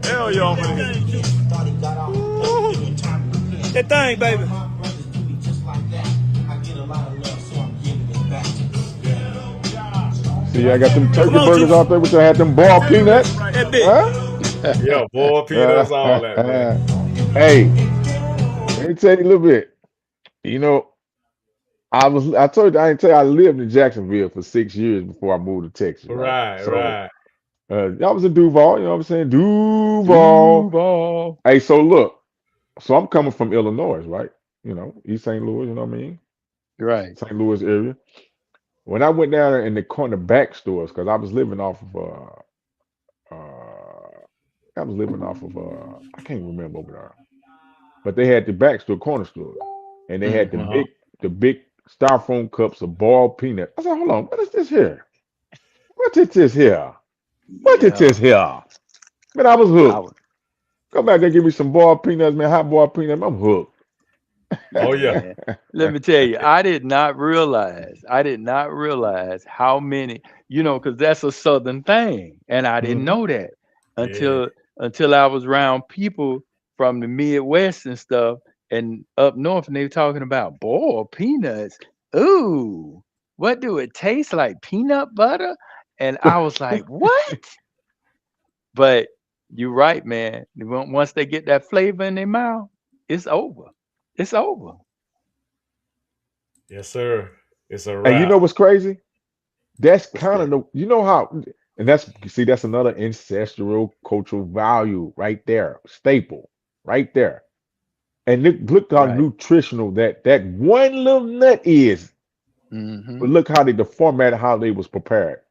Hell yeah, that thing, baby. See, I got them turkey burgers out there, which I had them boiled peanuts. Huh? Yeah, boiled peanuts, all that, man. Hey, let me tell you a little bit. You know, I told you, I didn't tell you I lived in Jacksonville for 6 years before I moved to Texas. Right. I was in Duval, you know what I'm saying? Duval. Hey, so look, so I'm coming from Illinois, right? You know, East St. Louis, you know what I mean? Right. St. Louis area. When I went down there in the corner back stores, because I was living off of I can't remember over there. But they had the back store, corner store, and they had the big styrofoam cups of boiled peanut. I said, hold on, what is this here? What is this here? What is this here? Man, I was hooked. Go back there, give me some boiled peanuts, man. Hot boiled peanuts. I'm hooked. Oh yeah. Let me tell you, I did not realize how many, because that's a Southern thing, and I didn't know that until I was around people from the Midwest and stuff, and up north, and they were talking about boiled peanuts. Ooh, what do it taste like? Peanut butter? And I was like, what? But you're right, man. Once they get that flavor in their mouth, it's over. It's over. Yes, sir. It's a wrap. And you know what's crazy? That's kind of and that's another ancestral cultural value right there, staple right there. And look how nutritional that one little nut is. But look how the format, how they was prepared.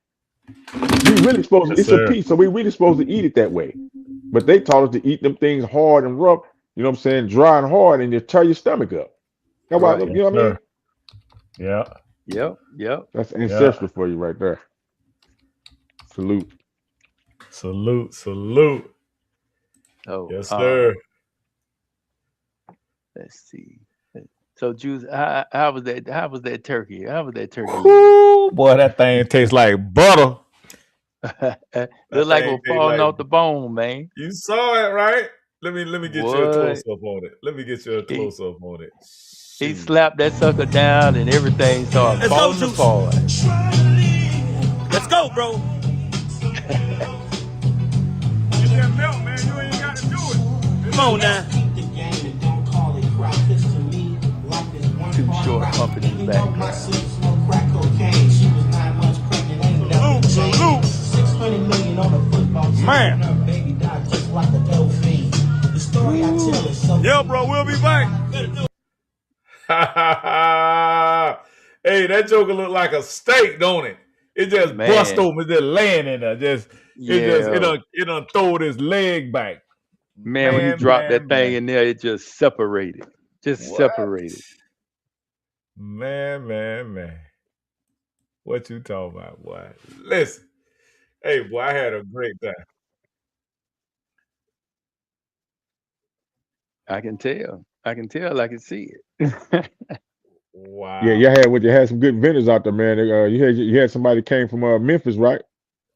We really supposed to, it's a piece, so we really supposed to eat it that way. But they taught us to eat them things hard and rough, you know what I'm saying, dry and hard, and you tear your stomach up. That's why, you know what I mean? Yeah. Yep. That's ancestral for you right there. Salute. Oh, yes, sir. Let's see. So, Juice, how was that? How was that turkey? Ooh, boy, that thing tastes like butter. Look like it was falling off the bone, man. You saw it, right? Let me get you a close up on it. Let me get you a close up on it. He slapped that sucker down and everything started falling apart. Let's go, bro. Get that milk, man. You ain't got to do it. Come on now. Too short pumping in the background. Salute. Man. Yeah, bro, we'll be back. Hey, that joker look like a steak, don't it? It just bust open, just laying in there. It done throw his leg back. Man, when he dropped that thing in there, it just separated. Separated. Man. What you talking about, boy? Listen. Hey, boy, I had a great time. I can tell. I can see it. Wow. Yeah, you had some good vendors out there, man. You had somebody came from Memphis, right?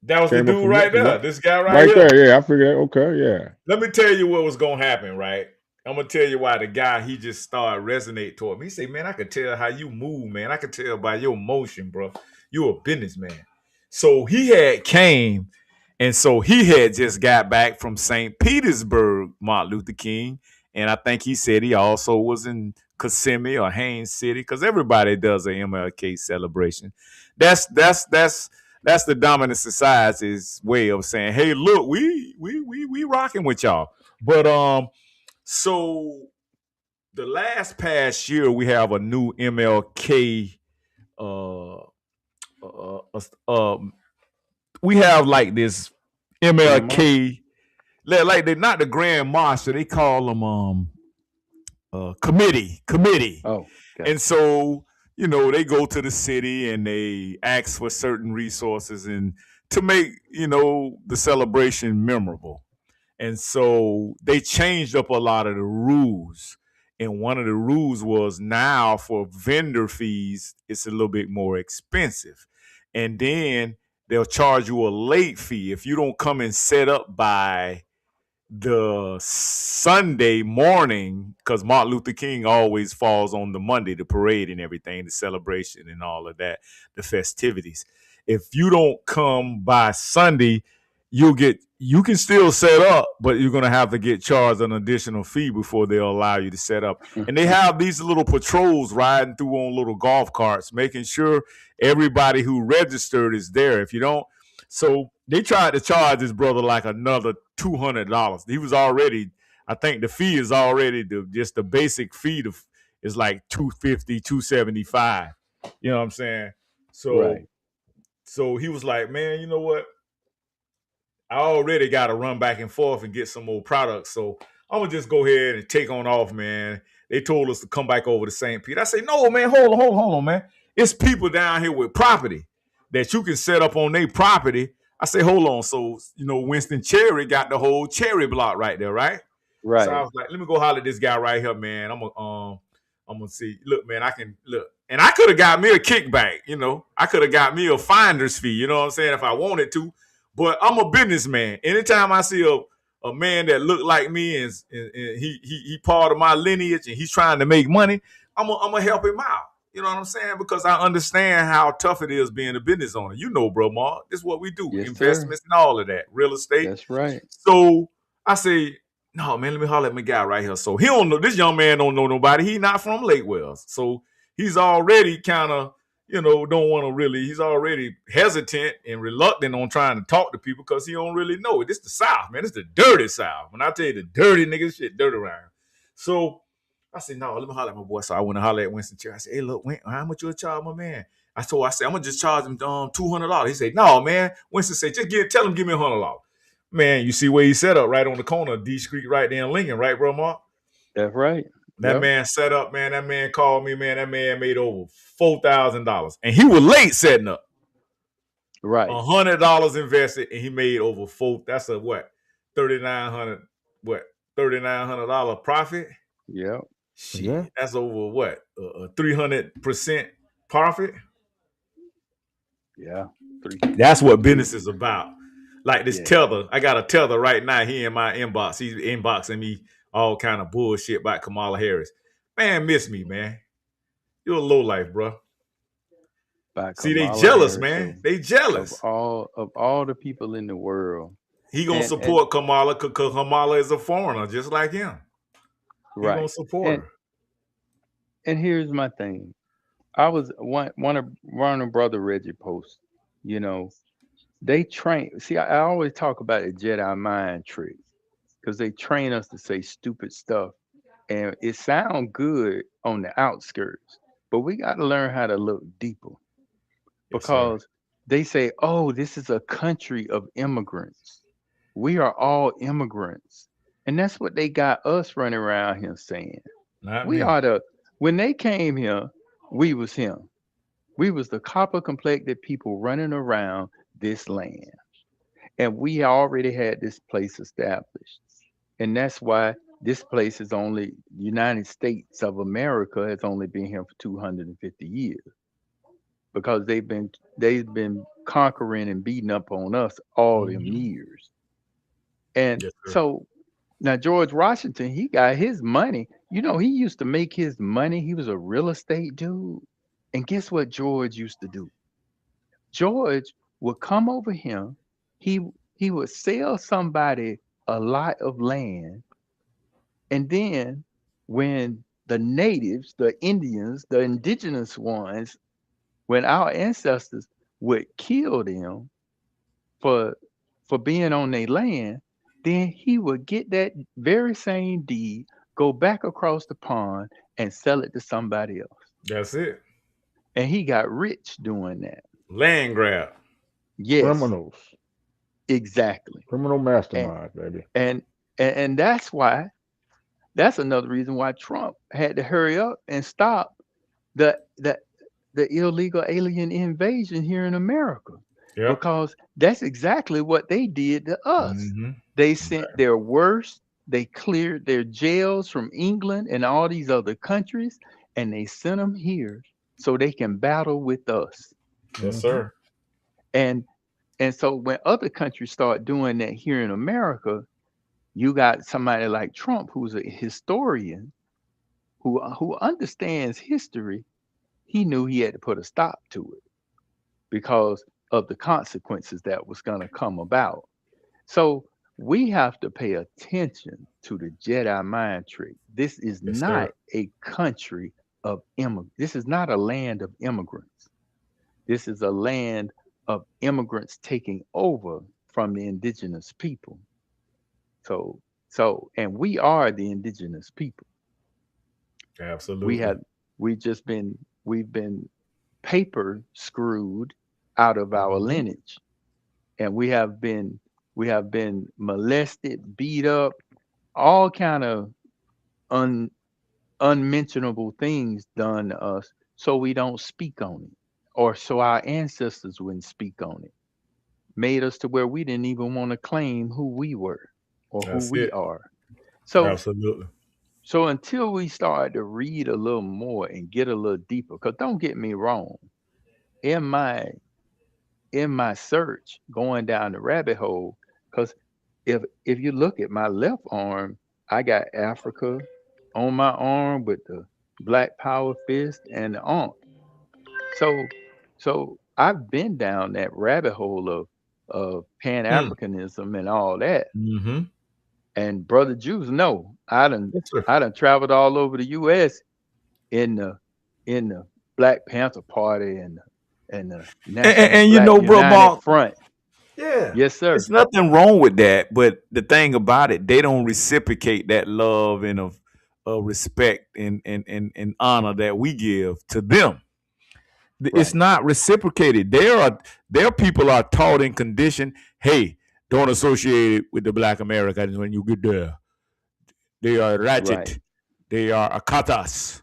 That was the dude right there. This guy right here. there. Yeah, I figured. Okay, yeah. Let me tell you what was gonna happen, right? I'm gonna tell you why the guy he just started resonate toward me. He say, "Man, I could tell how you move, man. I could tell by your motion, bro. You a businessman." So he had came, and so he had just got back from St. Petersburg, Martin Luther King, and I think he said he also was in Kissimmee or Haines City because everybody does a MLK celebration. That's the dominant society's way of saying, "Hey, look, we rocking with y'all." But so the last past year, we have a new MLK. Uh, uh, uh, um, we have like this Grand Marshal. MLK, like they not the Grand Marshal, they call them committee, Oh, and gotcha. so they go to the city and they ask for certain resources and to make the celebration memorable. And so they changed up a lot of the rules. And one of the rules was now for vendor fees, it's a little bit more expensive. And then they'll charge you a late fee if you don't come and set up by the Sunday morning, because Martin Luther King always falls on the Monday, the parade and everything, the celebration and all of that, the festivities. If you don't come by Sunday, you can still set up, but you're gonna have to get charged an additional fee before they'll allow you to set up. And they have these little patrols riding through on little golf carts, making sure everybody who registered is there. If you don't, so they tried to charge this brother like another $200. He was already, I think the fee is already just the basic fee is like 250, 275. You know what I'm saying? So Right. so he was like, man, you know what? I already got to run back and forth and get some more products. So I'm gonna just go ahead and take on off, man. They told us to come back over to St. Pete. I say, no, man, hold on, man. It's people down here with property that you can set up on their property. I say, hold on. So, Winston Cherry got the whole cherry block right there, right? So I Right. was like, let me go holler at this guy right here, man. I'm gonna see. Look, man, I can look. And I could have got me a kickback, I could have got me a finder's fee, you know what I'm saying, if I wanted to. But I'm a businessman. Anytime I see a man that look like me and he part of my lineage and he's trying to make money, I'm gonna help him out. You know what I'm saying? Because I understand how tough it is being a business owner. Bro, Mark, this is what we do. Yes, sir. Investments and all of that. Real estate. That's right. So I say, no, man, let me holler at my guy right here. So he don't know, this young man don't know nobody. He not from Lake Wells. So he's already kind of, don't want to really, he's already hesitant and reluctant on trying to talk to people because he don't really know it. This the South, man. This the dirty South. When I tell you the dirty niggas, shit dirty around here. So I said, no, let me holler at my boy. So I went to holler at Winston Cherry. I said, hey, look, how much you charge my man? I said, I'm gonna just charge him $200. He said, no, man. Winston said, tell him give me $100. Man, you see where he set up right on the corner of D Street right there in Lincoln, right, bro, Mark? That's right. That Yep. man set up, man. That man called me, man. That man made over $4,000. And he was late setting up. Right. $100 invested, and he made over four. That's a what? $3,900 profit? Yep. Shit. Yeah. That's over what? 300% profit? Yeah. That's what business is about. Like this Yeah. tether. I got a tether right now here in my inbox. He's inboxing me all kind of bullshit about Kamala Harris. Man, miss me, man. You're a low life, bro. By See, they Kamala jealous, Harris man. They jealous. of all the people in the world. He gonna And- support Kamala because Kamala is a foreigner, just like him. He Right. gonna support her. And here's my thing. I was one of Brother Reggie posts, they train. See, I always talk about the Jedi mind trick because they train us to say stupid stuff. And it sounds good on the outskirts, but we got to learn how to look deeper because they say, oh, this is a country of immigrants. We are all immigrants. And that's what they got us running around here saying. Not We me. are when they came here, we was him. We was the copper complected people running around this land. And we already had this place established. And that's why this place is only United States of America has only been here for 250 years. Because they've been conquering and beating up on us all them years. And Yes, sir. so Now George Washington, he got his money. You know, he used to make his money. He was a real estate dude. And guess what George used to do? George would come over here. He he would sell somebody a lot of land, and then when the natives, the Indians, the indigenous ones, when our ancestors would kill them for being on their land, then he would get that very same deed, go back across the pond and sell it to somebody else. That's it. And he got rich doing that. Land grab. Yes, Criminals, exactly. criminal And masterminds, baby. and and that's why that's another reason why Trump had to hurry up and stop the the the illegal alien invasion here in America, Yep. because that's exactly what they did to us. Mm-hmm. They sent their worst, they cleared their jails from England and all these other countries, and they sent them here so they can battle with us. Yes, Hmm. sir. And so when other countries start doing that here in America, you got somebody like Trump who's a historian who understands history. He knew he had to put a stop to it because of the consequences that was going to come about. So we have to pay attention to the Jedi mind trick. This is Yes, not sir. a country of immigrants. This is not a land of immigrants. This is a land of immigrants taking over from the indigenous people. So and we are the indigenous people. We Absolutely. have we just been we've been paper screwed out of our Mm-hmm. lineage, and we have been molested, beat up, all kind of un, unmentionable things done to us, so we don't speak on it, or so our ancestors wouldn't speak on it. Made us to where we didn't even want to claim who we were or who That's we it. are. So Absolutely. until we start to read a little more and get a little deeper, because don't get me wrong, in my search going down the rabbit hole, because if you look at my left arm, I got Africa on my arm with the black power fist and the Ankh. So I've been down that rabbit hole of Pan Mm. Africanism and all that. Mm-hmm. And brother Jews know Yes, sir. I done traveled all over the US in the Black Panther Party and the National And you Black know, bro, United Mark, Front. yeah, Yes, it's sir. nothing wrong with that. But the thing about it, they don't reciprocate that love and of respect and honor that we give to them. It's Right. not reciprocated. Their people are taught and conditioned. Hey, don't associate it with the Black Americans when you get there. They are Right. ratchet. They are akatas.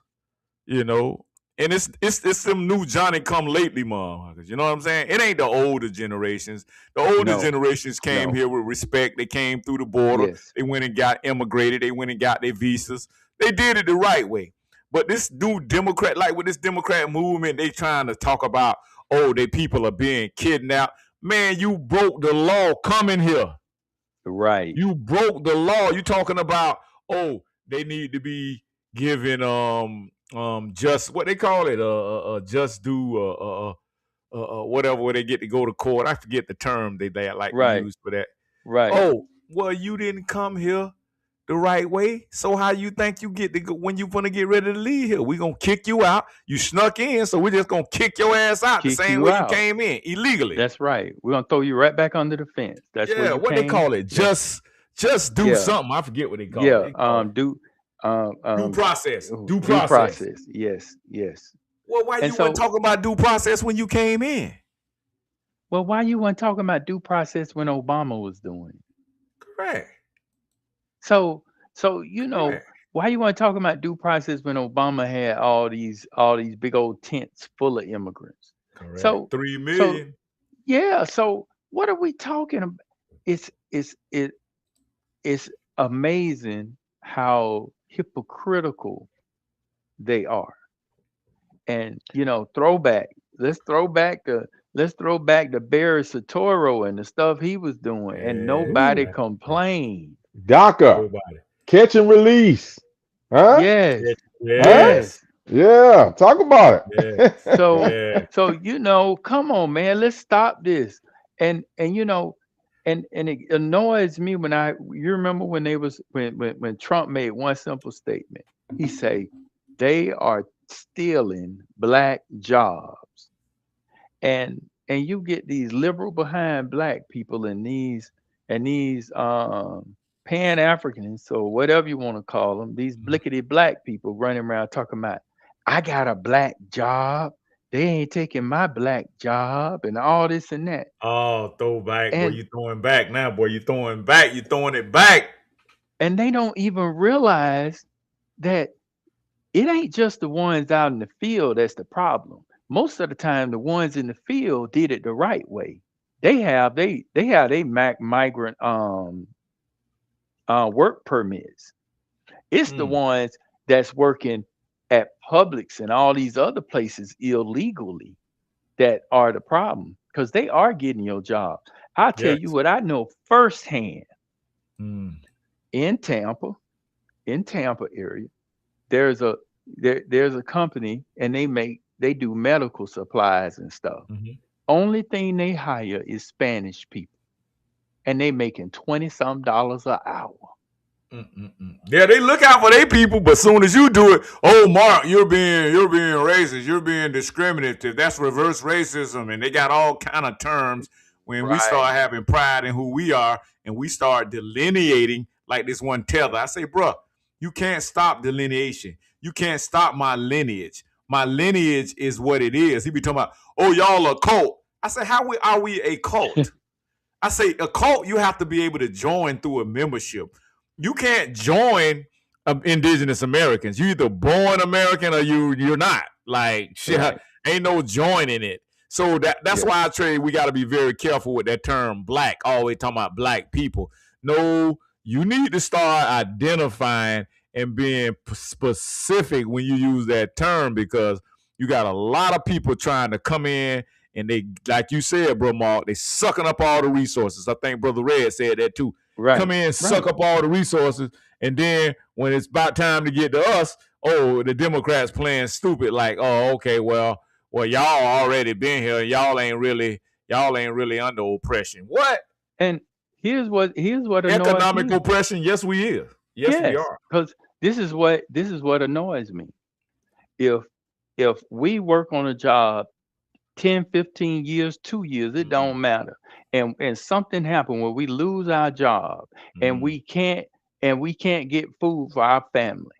You know. And it's them new Johnny come lately motherfuckers. You know what I'm saying? It ain't the older generations. The older No. generations came No. here with respect. They came through the border. Yes. They went and got immigrated. They went and got their visas. They did it the right way. But this new Democrat, like with this Democrat movement, they trying to talk about, oh, they people are being kidnapped. Man, you broke the law coming here. Right. You broke the law. You talking about, oh, they need to be given just what they call it just do whatever where they get to go to court. I forget the term they like to Right. use for that. Right. Oh, well, you didn't come here the right way. So how you think you get to go when you gonna get ready to leave here? We gonna kick you out. You snuck in, so we're just gonna kick your ass out the Kick same you way you out. came in illegally. That's right. We're gonna throw you right back under the fence. That's where Yeah, you what they came. call it? That's Just do yeah. something. I forget what they call it. Yeah. They call it Do due process. Due due process. process. Yes. Yes. Well, why And you weren't so, talking about due process when you came in? well, why you weren't talking about due process when Obama was doing it? Correct. So Correct. why you weren't talking about due process when Obama had all these big old tents full of immigrants? Correct. So 3 so million. yeah. So what are we talking about? It's it's it it's amazing how hypocritical they are. And throwback. Let's throw back the Barry Satoro and the stuff he was doing, and nobody Yeah. complained. DACA, Nobody. catch and release. Huh? Yes, Huh? Yes. yes. Yeah. Talk about Yes. it. So Yes. so come on, man, let's stop this. And and it annoys me when you remember when they was when Trump made one simple statement. He say they are stealing black jobs. And you get these liberal behind black people and these pan Africans or whatever you want to call them, these blickety black people running around talking about, I got a black job. They ain't taking my black job and all this and that. Oh, throwback. Boy, And you throwing back now, boy. You throwing back. You throwing it back. and they don't even realize that it ain't just the ones out in the field that's the problem. Most of the time, the ones in the field did it the right way. They have migrant work permits. It's the Mm. ones that's working at Publix and all these other places illegally that are the problem because they are getting your job. I'll tell you Yes. what I know firsthand Mm. in Tampa, area. There's a there's a company and they do medical supplies and stuff. Mhm. Only thing they hire is Spanish people, and they making 20 some dollars an hour. Yeah, they look out for their people, but soon as you do it, oh Mark, you're being racist, you're being discriminative. That's reverse racism, and they got all kind of terms when we Right. start having pride in who we are and we start delineating like this one tether. I say, bruh, you can't stop delineation. You can't stop my lineage. My lineage is what it is. He be talking about, oh, y'all a cult. I say, are we a cult? I say a cult, you have to be able to join through a membership. You can't join indigenous Americans. You either born American or you're not. Like shit, Right. ain't no joining it. So that's Yeah. why I trade. We got to be very careful with that term black. Always talking about black people. No, you need to start identifying and being specific when you use that term because you got a lot of people trying to come in and they, like you said, bro, Mark, they sucking up all the resources. I think Brother Red said that too. Come Right. in, suck Right. up all the resources, and then when it's about time to get to us, oh, the Democrats playing stupid. Like, oh, okay, well, y'all already been here. Y'all ain't really under oppression. What? And here's what annoys Economic me. oppression? Yes, we is. Yes, we Yes, are. because this is what annoys me. If if we work on a job 10, 15 years, 2 years, it don't matter. And something happened where we lose our job and Mm. we can't get food for our family.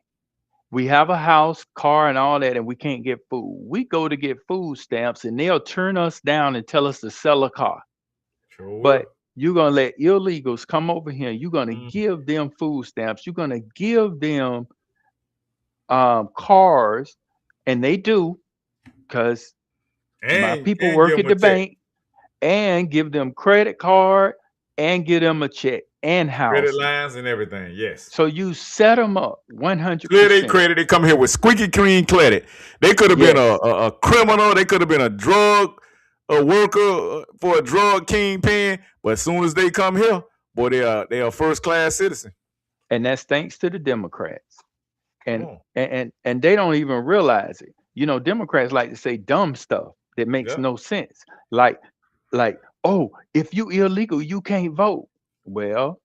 We have a house, car, and all that, and we can't get food. We go to get food stamps and they'll turn us down and tell us to sell a car. Sure will. But you're gonna let illegals come over here. You're gonna Mm. give them food stamps. You're gonna give them cars, and they do, because my people And work give at them a the check. bank, and give them credit card and give them a check and Credit housing. lines and everything. Yes. So you set them up Clear their 100%. credit. They come here with squeaky clean credit. They could have been Yes, a criminal. They could have been a worker for a drug kingpin. But as soon as they come here, boy, they are first class citizen. and that's thanks to the Democrats. Come And on. and they don't even realize it. Democrats like to say dumb stuff that makes Yeah. no sense. Like, oh, if you illegal, you can't vote. Well,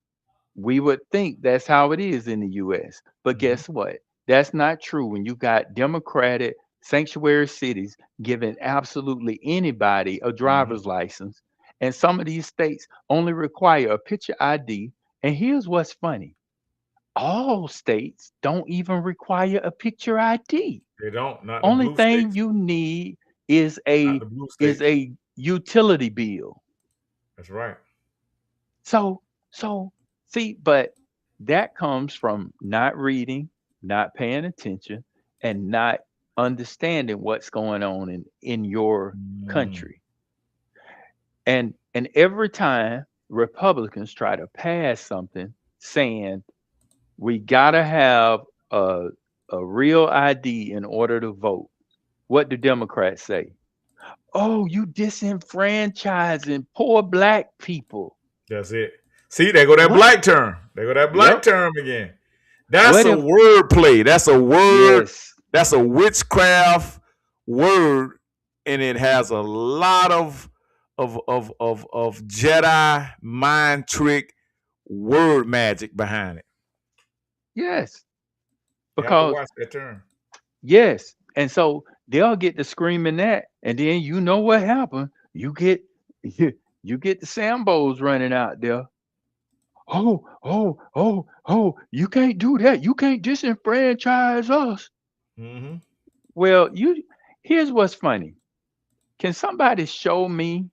we would think that's how it is in the US. But Mhm. guess what? That's not true when you got democratic sanctuary cities giving absolutely anybody a Mhm. driver's license. And some of these states only require a picture ID. And here's what's funny. All states don't even require a picture ID. They don't. Not the Only blue thing states. you need is Not a the blue is states. a utility bill. That's right. So see, but that comes from not reading, not paying attention, and not understanding what's going on in your Mm. country. And every time Republicans try to pass something saying we gotta have a a real ID in order to vote, what do Democrats say? Oh, you disenfranchising poor black people. That's it. See, they go that What? black term. They go that black Yep. term again. That's What a if? word play. That's a word. Yes. That's a witchcraft word, and it has a lot of Jedi mind trick word magic behind it. Yes. You have to Because watch that term. yes. And so they'll get to screaming that, and then you know what happened. You get you get the Sambos running out there. Oh, oh, oh, oh, you can't do that. You can't disenfranchise us. Mm-hmm. Well, here's what's funny. Can somebody show me?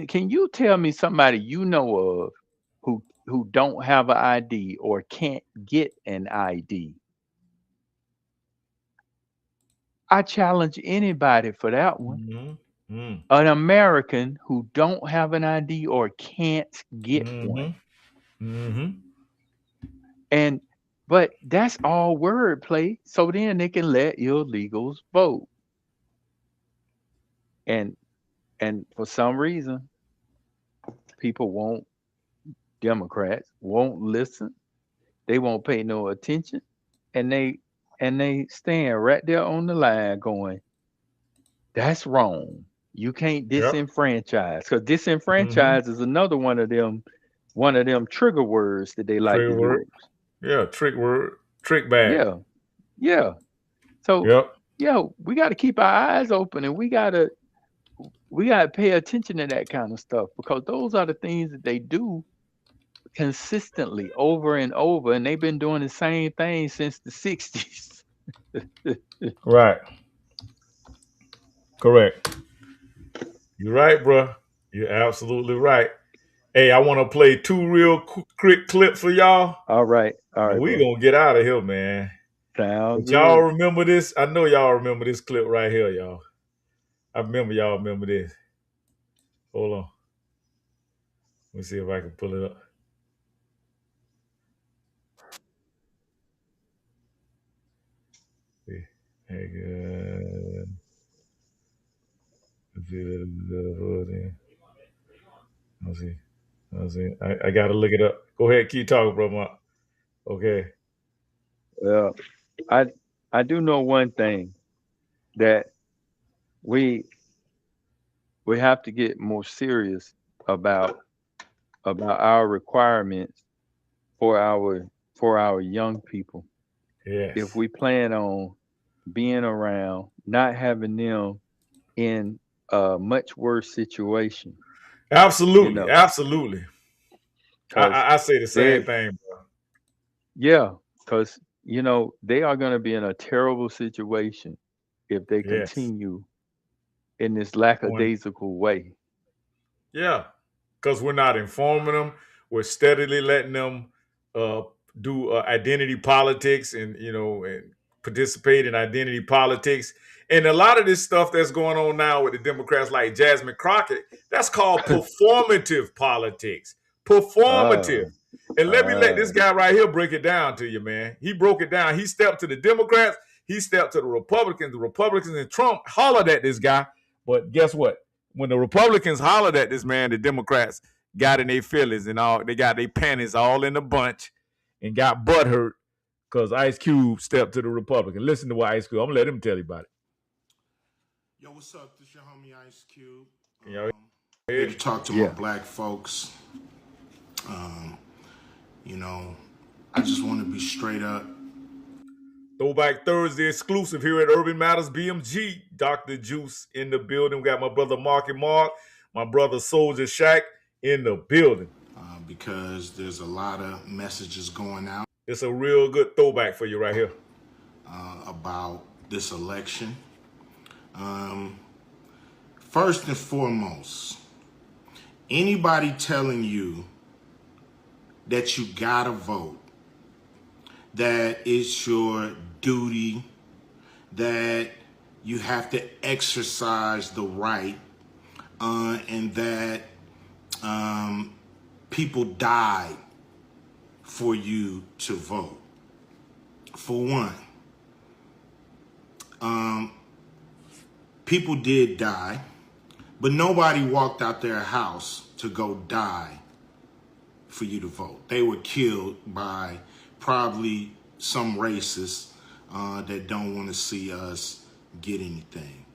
Can you tell me somebody you know of who don't have an ID or can't get an ID? I challenge anybody for that one. Mm-hmm. Mm-hmm. An American who don't have an ID or can't get one. Mm-hmm. Mm-hmm. And but that's all wordplay. So then they can let illegals vote. And and for some reason, people won't Democrats won't listen. They won't pay no attention. And they stand right there on the line going, that's wrong. You can't Yep. disenfranchise. Because Mm-hmm. disenfranchise is another one of them trigger words that they like to Trigger word. use. Yeah, trick word. Trick bag. Yeah. Yeah. So Yep. yeah, we got to keep our eyes open, and we gotta pay attention to that kind of stuff, because those are the things that they do consistently over and over, and they've been doing the same thing since the 60s. Right. Correct. You're right, bro. You're absolutely right. Hey, I want to play two real quick clips for y'all, All right, and we bro. gonna get out of here, man. Sound But y'all good. remember this? I know y'all remember this clip right here, y'all. I remember y'all remember this. Hold on. Let me see if I can pull it up. See. Hey, good. Let's see. Let's see. I gotta look it up. Go ahead, keep talking, bro. Mark. Okay. Well, I do know one thing, that we we have to get more serious about our requirements for our young people. If Yes. we plan on being around, not having them in a much worse situation, you Absolutely. know, Absolutely. because I say the they, same thing, bro. yeah, because they are going to be in a terrible situation if they Yes. continue in this Going. lackadaisical way. Yeah. Because we're not informing them. We're steadily letting them uh, do identity politics, and participate in identity politics. And a lot of this stuff that's going on now with the Democrats, like Jasmine Crockett, that's called performative politics. Uh, Performative. And let uh, this guy right here break it down to you, man. He broke it down. He stepped to the Democrats. He stepped to the Republicans. The Republicans and Trump hollered at this guy. But guess what? When the Republicans hollered at this man, the Democrats got in their feelings and all. They got their panties all in a bunch and got butthurt because Ice Cube stepped to the Republican. Listen to what Ice Cube. I'm gonna let him tell you about it. Yo, what's up? This your homie Ice Cube. Can y'all Here hear to it? talk to my yeah. black folks. You know, I just want to be straight up. Throwback Thursday exclusive here at Urban Matters BMG. Dr. Juice in the building. We got my brother Marky Mark, my brother Soldier Shack in the building. Because there's a lot of messages going out It's a real good throwback for you right here. about this election. First and foremost, anybody telling you that you gotta vote, that it's your duty, that you have to exercise the right, and that people died for you to vote. For one, people did die, but nobody walked out their house to go die for you to vote. They were killed by probably some racists that don't want to see us get anything.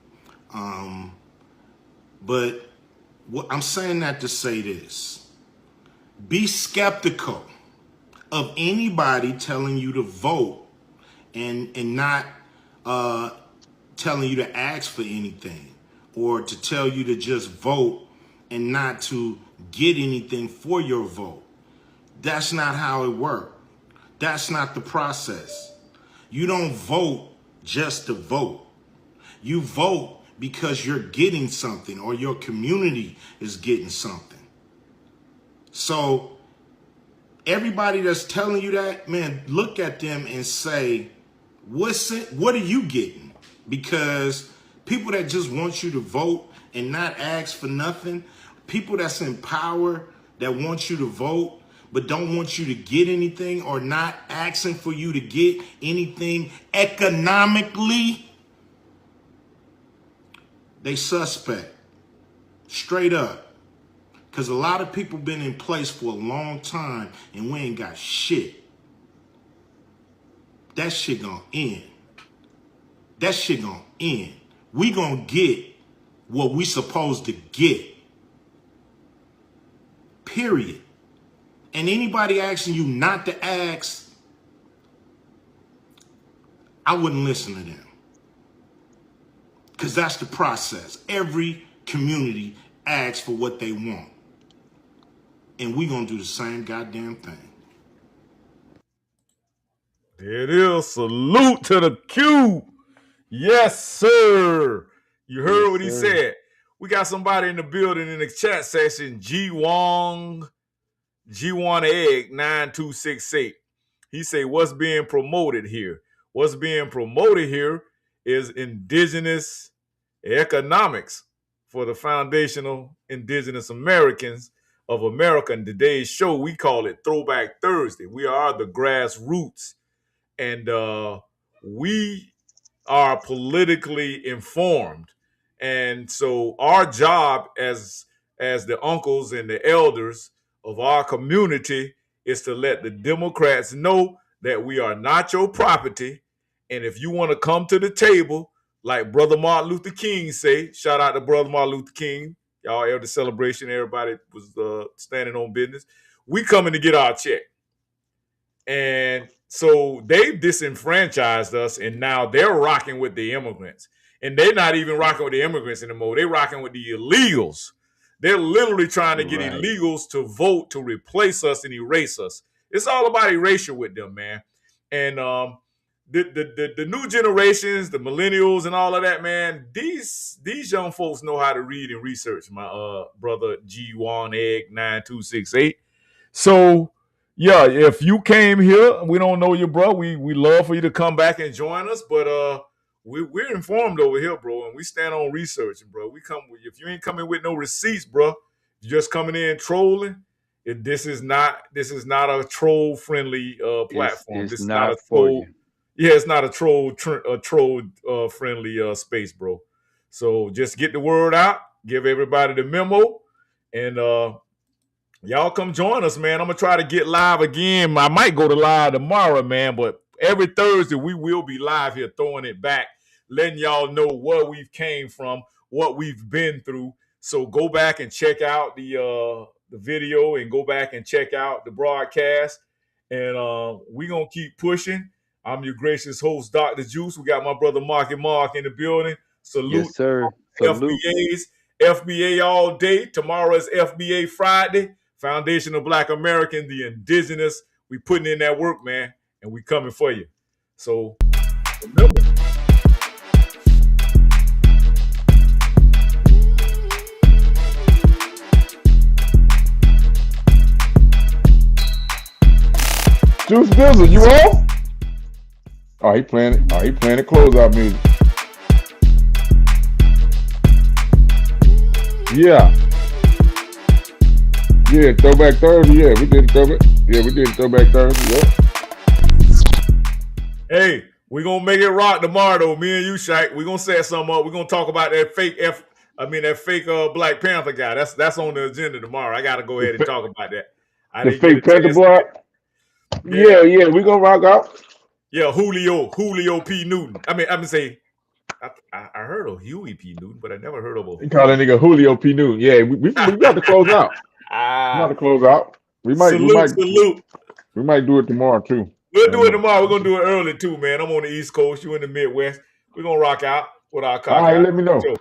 But I'm saying that to say this. Be skeptical of anybody telling you to vote and not telling you to ask for anything, or to tell you to just vote and not to get anything for your vote. That's not how it works. That's not the process. You don't vote just to vote. You vote because you're getting something, or your community is getting something. So everybody that's telling you that, man, look at them and say, what are you getting? Because people that just want you to vote and not ask for nothing, people that's in power that want you to vote but don't want you to get anything, or not asking for you to get anything economically, they suspect. Straight up. Because a lot of people been in place for a long time and we ain't got shit. That shit gonna end. That shit gonna end. We gonna get what we supposed to get. Period. And anybody asking you not to ask, I wouldn't listen to them. Because that's the process. Every community asks for what they want. And we gonna do the same goddamn thing. There it is. Salute to the Q. Yes, sir. You heard what he said. We got somebody in the building in the chat section. G1 Egg 9268. He say, what's being promoted here? What's being promoted here is indigenous economics for the foundational indigenous Americans of America. In today's show, we call it Throwback Thursday. We are the grassroots, and we are politically informed. And so our job as the uncles and the elders of our community is to let the Democrats know that we are not your property. And if you want to come to the table, like Brother Martin Luther King say, shout out to Brother Martin Luther King, y'all elder celebration, everybody was standing on business. We coming to get our check. And so they've disenfranchised us, and now they're rocking with the immigrants. And they're not even rocking with the immigrants anymore. They're rocking with the illegals. They're literally trying to get illegals to vote to replace us and erase us. It's all about erasure with them, man. And the new generations, the millennials and all of that, man, these young folks know how to read and research, my brother G1 Egg 9268. So yeah, if you came here, we don't know you, bro. We love for you to come back and join us, but we're informed over here, bro, and we stand on research, bro. We come with, if you ain't coming with no receipts, bro, you're just coming in trolling. This is not a troll friendly platform. This is not a troll. Yeah, it's not a troll friendly space, bro. So just get the word out, give everybody the memo, and y'all come join us, man. I'm going to try to get live again. I might go to live tomorrow, man, but every Thursday we will be live here throwing it back, letting y'all know where we've came from, what we've been through. So go back and check out the video, and go back and check out the broadcast. And we're going to keep pushing. I'm your gracious host, Dr. Juice. We got my brother Marky Mark in the building. Salute. Yes, sir. Salute. FBA all day. Tomorrow is FBA Friday. Foundation of Black American, the indigenous. We putting in that work, man, and we coming for you. So remember. Juice Dizzle, you on? Oh, he playing the closeout music. Yeah. Yeah, Throwback Thursday. Yeah, we did Throwback Thursday. Yep. Hey, we're gonna make it rock tomorrow, though. Me and you, Shaq. We're gonna set something up. We're gonna talk about that fake Black Panther guy. That's on the agenda tomorrow. I gotta go ahead and talk about that. I The didn't get a fake Panther chance to boy. get. Yeah, yeah, we gonna rock out. Yeah, Julio P. Newton. I'm gonna say I heard of Huey P. Newton, but I never heard of a You call that Julio. nigga Julio P. Newton. Yeah, we about to close out. We about to close out. We might Salute. do it tomorrow too. We'll I do don't it know. tomorrow. We're gonna do it early too, man. I'm on the East Coast. You in the Midwest. We're gonna rock out with our All cock right, out. let me know. Sure.